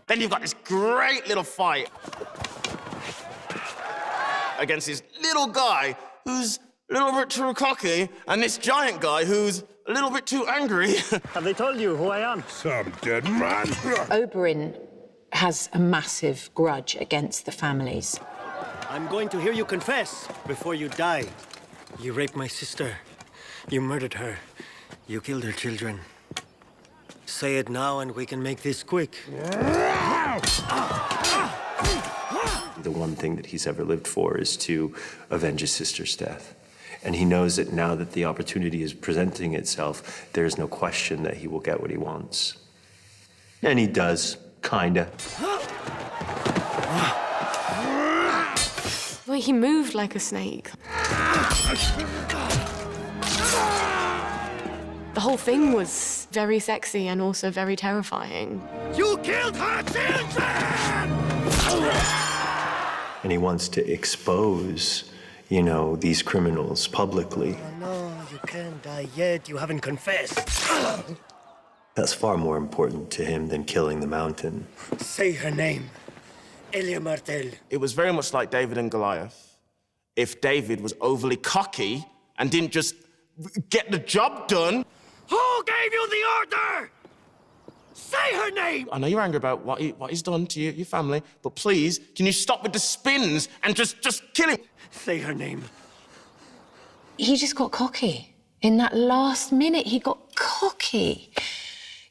Then you've got this great little fight against this little guy who's a little bit too cocky and this giant guy who's a little bit too angry. Have they told you who I am? Some dead man. Oberyn has a massive grudge against the families. I'm going to hear you confess before you die. You raped my sister. You murdered her. You killed her children. Say it now and we can make this quick. The one thing that he's ever lived for is to avenge his sister's death. And he knows that now that the opportunity is presenting itself, there's no question that he will get what he wants. And he does, kinda. Well, he moved like a snake. The whole thing was very sexy and also very terrifying. You killed her children! And he wants to expose, these criminals publicly. Oh, no, you can't die yet. You haven't confessed. That's far more important to him than killing the Mountain. Say her name. Elia Martell. It was very much like David and Goliath. If David was overly cocky and didn't just get the job done. Who gave you the order? Say her name! I know you're angry about what he's done to your family, but please, can you stop with the spins and just kill him? Say her name. He just got cocky. In that last minute, he got cocky.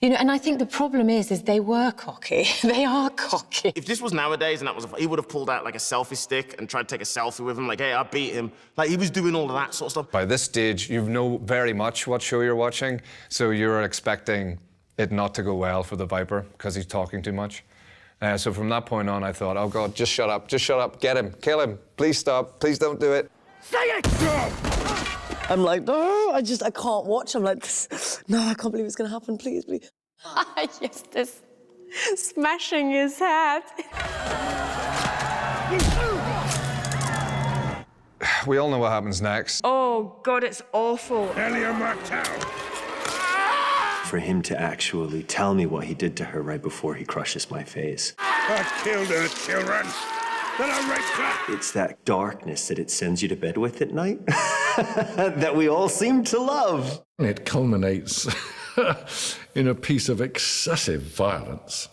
And I think the problem is they were cocky. They are cocky. If this was nowadays and he would have pulled out like a selfie stick and tried to take a selfie with him, like, hey, I beat him. Like, he was doing all of that sort of stuff. By this stage, you know very much what show you're watching, so you're expecting it not to go well for the Viper because he's talking too much. So from that point on, I thought, oh, God, just shut up, get him, kill him. Please stop, please don't do it. Say it! I'm like, no, I can't watch. I'm like, no, I can't believe it's going to happen. Please, please. Yes, this smashing his head. We all know what happens next. Oh, God, it's awful. Elia Martell. For him to actually tell me what he did to her right before he crushes my face. I killed her children. Then I raped her. It's that darkness that it sends you to bed with at night that we all seem to love. It culminates in a piece of excessive violence.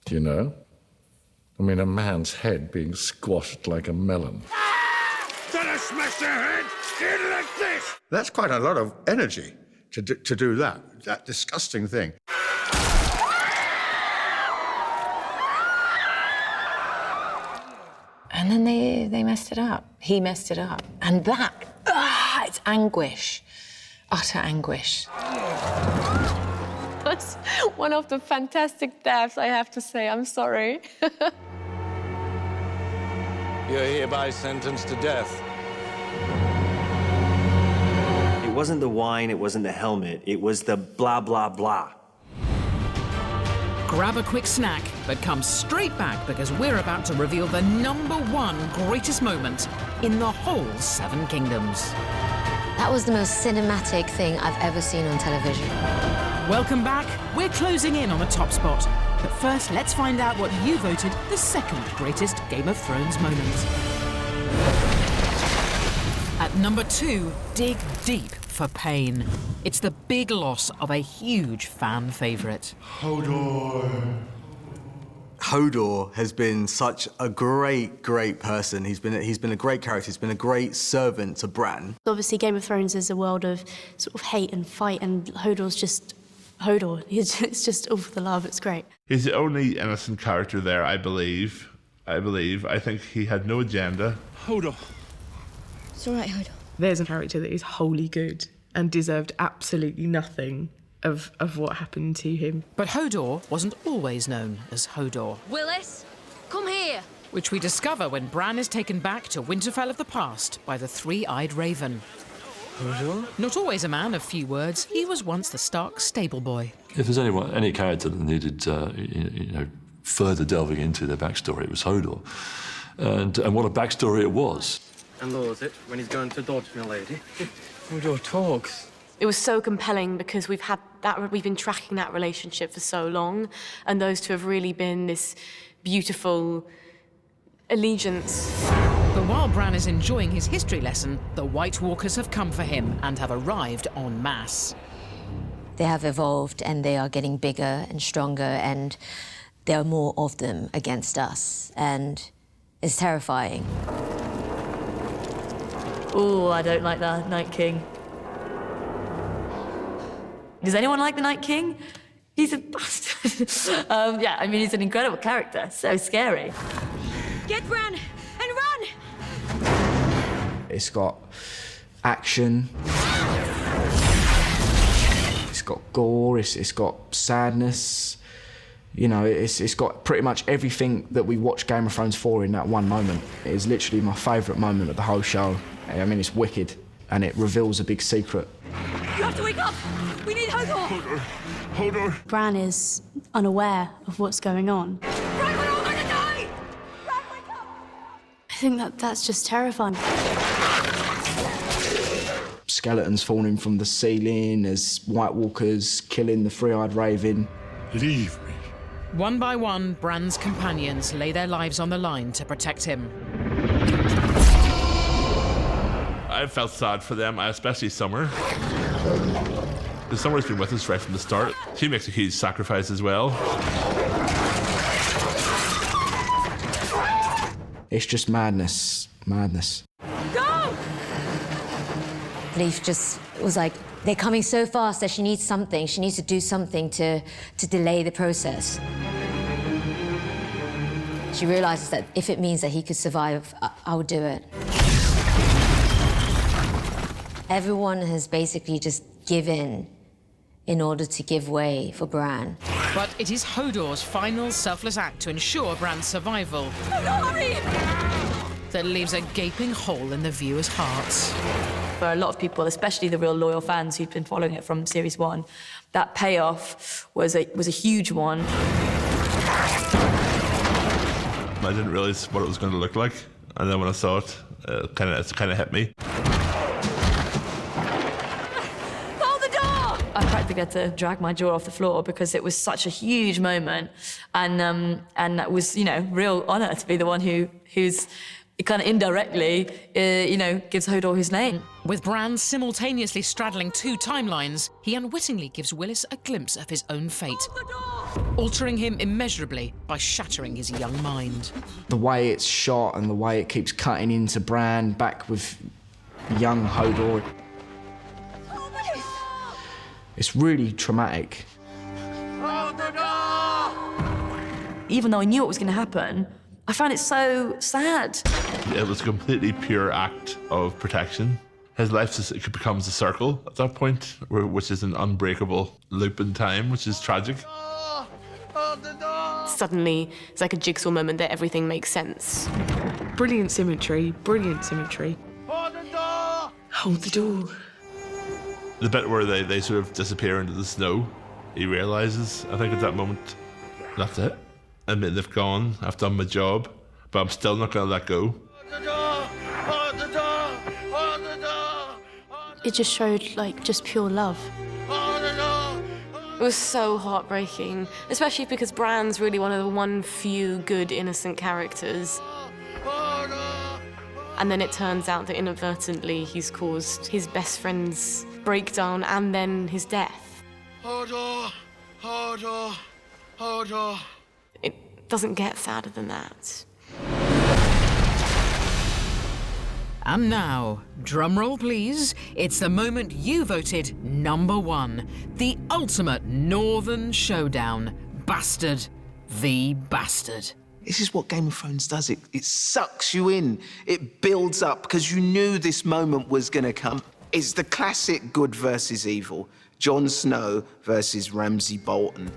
I mean, a man's head being squashed like a melon. Then I smashed her head in like this. That's quite a lot of energy to do that disgusting thing. And then they messed it up. He messed it up. And that, it's anguish. Utter anguish. That's one of the fantastic deaths, I have to say. I'm sorry. You're hereby sentenced to death. It wasn't the wine, it wasn't the helmet, it was the blah, blah, blah. Grab a quick snack, but come straight back because we're about to reveal the #1 greatest moment in the whole 7 Kingdoms. That was the most cinematic thing I've ever seen on television. Welcome back. We're closing in on the top spot. But first, let's find out what you voted the second greatest Game of Thrones moment. At number 2, dig deep for pain. It's the big loss of a huge fan favourite. Hodor. Hodor has been such a great person. He's been a great character. He's been a great servant to Bran. Obviously, Game of Thrones is a world of sort of hate and fight, and Hodor's just Hodor. It's just all for the love. It's great. He's the only innocent character there, I believe. I think he had no agenda. Hodor. It's all right, Hodor. There's a character that is wholly good and deserved absolutely nothing of what happened to him. But Hodor wasn't always known as Hodor, Willis, come here. which we discover when Bran is taken back to Winterfell of the past by the three-eyed raven. Hodor? Not always a man of few words, he was once the Stark stable boy. If there's any character that needed, further delving into their backstory, it was Hodor, and what a backstory it was. And lures it when he's going to dodge, my lady. Hodor talks. It was so compelling because we've been tracking that relationship for so long, and those two have really been this beautiful allegiance. But while Bran is enjoying his history lesson, the White Walkers have come for him and have arrived en masse. They have evolved and they are getting bigger and stronger, and there are more of them against us, and it's terrifying. Oh, I don't like the Night King. Does anyone like the Night King? He's a bastard. Yeah, I mean, he's an incredible character. So scary. Get Bran and run! It's got action. It's got gore. It's got sadness. You know, it's got pretty much everything that we watch Game of Thrones for in that one moment. It is literally my favourite moment of the whole show. I mean, it's wicked, and it reveals a big secret. You have to wake up! We need Hodor! Hodor! Bran is unaware of what's going on. Bran, we're all gonna die! Bran, wake up! I think that's just terrifying. Skeletons falling from the ceiling as White Walkers killing the three-eyed raven. Leave me. One by one, Bran's companions lay their lives on the line to protect him. I felt sad for them, especially Summer. Because Summer's been with us right from the start. She makes a huge sacrifice as well. It's just madness. Go! Leaf just was like, they're coming so fast that she needs something. She needs to do something to delay the process. She realizes that if it means that he could survive, I would do it. Everyone has basically just given in order to give way for Bran. But it is Hodor's final selfless act to ensure Bran's survival that leaves a gaping hole in the viewers' hearts. For a lot of people, especially the real loyal fans who've been following it from Series 1, that payoff was a huge one. I didn't realise what it was going to look like. And then when I saw it, it kind of hit me. I practically had to drag my jaw off the floor because it was such a huge moment, and that was, real honour to be the one who's kind of indirectly, gives Hodor his name. With Bran simultaneously straddling two timelines, he unwittingly gives Willis a glimpse of his own fate, altering him immeasurably by shattering his young mind. The way it's shot and the way it keeps cutting into Bran back with young Hodor. It's really traumatic. Even though I knew what was going to happen, I found it so sad. It was a completely pure act of protection. His life becomes a circle at that point, which is an unbreakable loop in time, which is tragic. Suddenly, it's like a jigsaw moment that everything makes sense. Brilliant symmetry, brilliant symmetry. Hold the door. The bit where they sort of disappear into the snow, he realises, I think at that moment, that's it. I mean, they've gone, I've done my job, but I'm still not going to let go. It just showed, just pure love. It was so heartbreaking, especially because Bran's really one of the one few good innocent characters. And then it turns out that inadvertently he's caused his best friend's breakdown and then his death. It doesn't get sadder than that. And now, drumroll please, it's the moment you voted #1, the ultimate Northern showdown, Bastard v Bastard. This is what Game of Thrones does. It sucks you in. It builds up because you knew this moment was going to come. It's the classic good versus evil. Jon Snow versus Ramsay Bolton.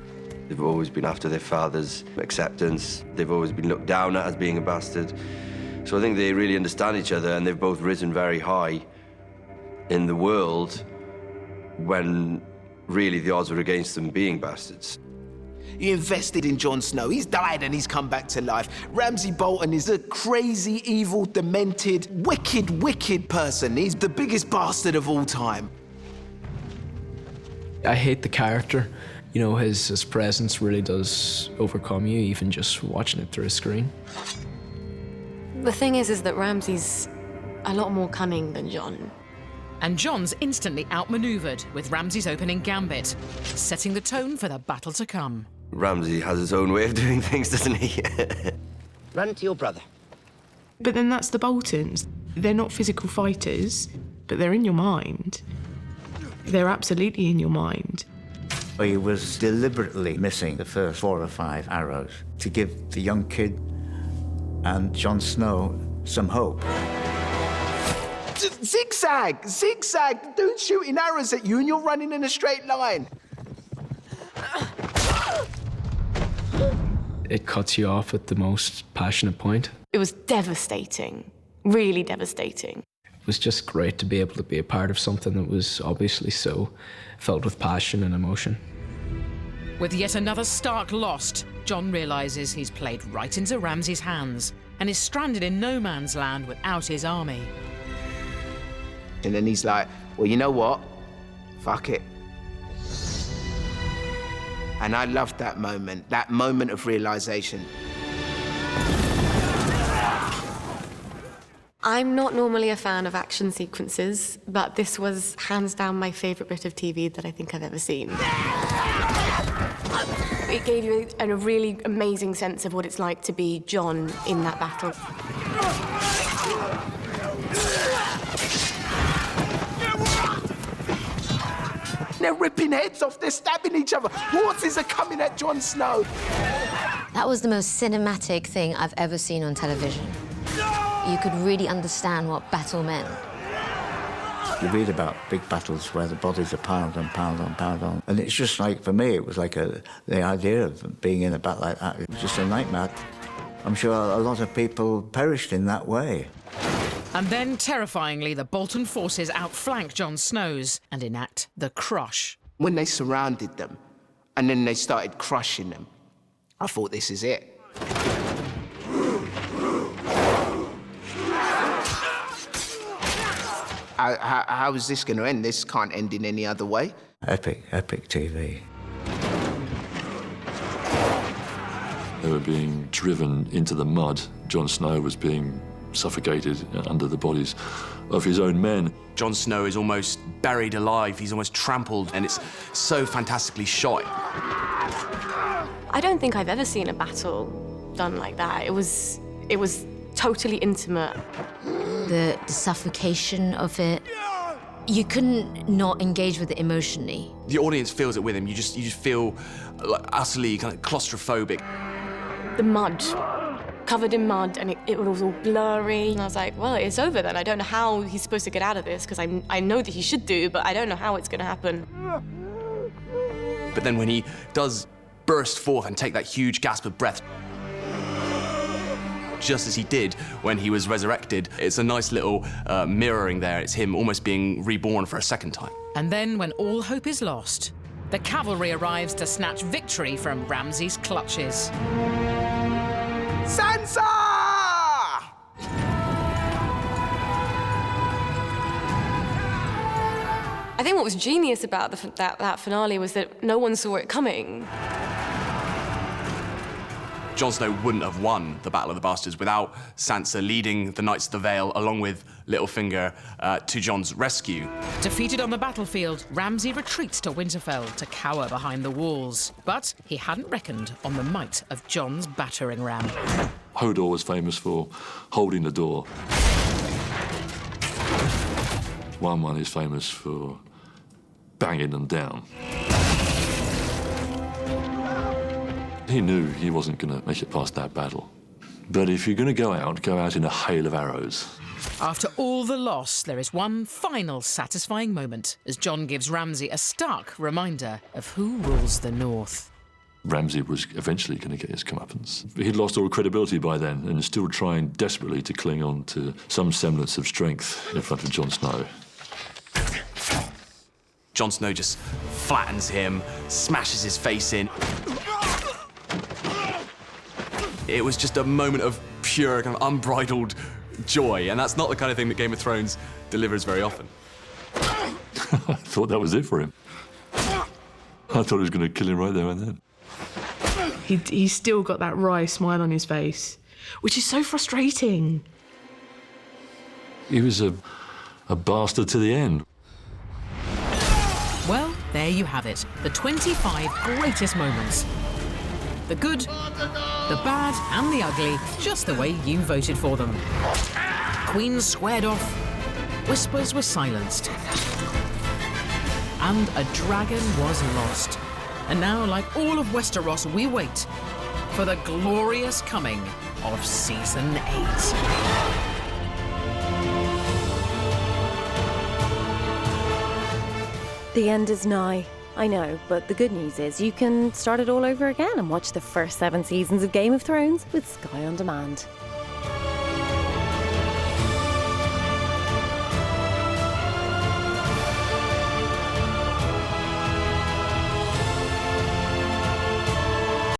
They've always been after their father's acceptance. They've always been looked down at as being a bastard. So I think they really understand each other, and they've both risen very high in the world when really the odds were against them being bastards. You invested in Jon Snow. He's died and he's come back to life. Ramsay Bolton is a crazy, evil, demented, wicked person. He's the biggest bastard of all time. I hate the character. You know, his presence really does overcome you, even just watching it through a screen. The thing is that Ramsay's a lot more cunning than Jon. And Jon's instantly outmaneuvered with Ramsay's opening gambit, setting the tone for the battle to come. Ramsay has his own way of doing things, doesn't he? Run to your brother. But then that's the Boltons. They're not physical fighters, but they're in your mind. They're absolutely in your mind. He was deliberately missing the first 4 or 5 arrows to give the young kid and Jon Snow some hope. Zigzag! Zigzag! Dude shooting arrows at you and you're running in a straight line. It cuts you off at the most passionate point. It was devastating, really devastating. It was just great to be able to be a part of something that was obviously so filled with passion and emotion. With yet another Stark lost, Jon realises he's played right into Ramsay's hands and is stranded in no man's land without his army. And then he's like, well, you know what? Fuck it. And I loved that moment of realization. I'm not normally a fan of action sequences, but this was hands down my favourite bit of TV that I think I've ever seen. It gave you a really amazing sense of what it's like to be Jon in that battle. They're ripping heads off, they're stabbing each other. Horses are coming at Jon Snow. That was the most cinematic thing I've ever seen on television. You could really understand what battle meant. You read about big battles where the bodies are piled on, piled on, piled on. And it's just like, for me, it was like the idea of being in a battle like that. It was just a nightmare. I'm sure a lot of people perished in that way. And then, terrifyingly, the Bolton forces outflank Jon Snow's and enact the crush. When they surrounded them, and then they started crushing them, I thought, this is it. How is this going to end? This can't end in any other way. Epic TV. They were being driven into the mud. Jon Snow was being suffocated under the bodies of his own men. Jon Snow is almost buried alive. He's almost trampled, and it's so fantastically shot. I don't think I've ever seen a battle done like that. It was totally intimate. The suffocation of it, you couldn't not engage with it emotionally. The audience feels it with him. You just feel like utterly kind of claustrophobic. The mud, covered in mud, and it was all blurry. And I was like, well, it's over then. I don't know how he's supposed to get out of this, because I know that he should do, but I don't know how it's going to happen. But then when he does burst forth and take that huge gasp of breath, just as he did when he was resurrected, it's a nice little mirroring there. It's him almost being reborn for a second time. And then, when all hope is lost, the cavalry arrives to snatch victory from Ramsay's clutches. Sansa! I think what was genius about that finale was that no one saw it coming. Jon Snow wouldn't have won the Battle of the Bastards without Sansa leading the Knights of the Vale, along with Littlefinger, to Jon's rescue. Defeated on the battlefield, Ramsay retreats to Winterfell to cower behind the walls. But he hadn't reckoned on the might of Jon's battering ram. Hodor was famous for holding the door. One is famous for banging them down. He knew he wasn't going to make it past that battle. But if you're going to go out in a hail of arrows. After all the loss, there is one final satisfying moment as Jon gives Ramsay a stark reminder of who rules the North. Ramsay was eventually going to get his comeuppance. He'd lost all credibility by then and is still trying desperately to cling on to some semblance of strength in front of Jon Snow. Jon Snow just flattens him, smashes his face in. It was just a moment of pure, kind of unbridled joy, and that's not the kind of thing that Game of Thrones delivers very often. I thought that was it for him. I thought he was going to kill him right there and then. He's still got that wry smile on his face, which is so frustrating. He was a bastard to the end. Well, there you have it. The 25 greatest moments. The good, the bad and the ugly, just the way you voted for them. Queens squared off, whispers were silenced, and a dragon was lost. And now, like all of Westeros, we wait for the glorious coming of Season 8. The end is nigh. I know, but the good news is you can start it all over again and watch the first 7 seasons of Game of Thrones with Sky On Demand.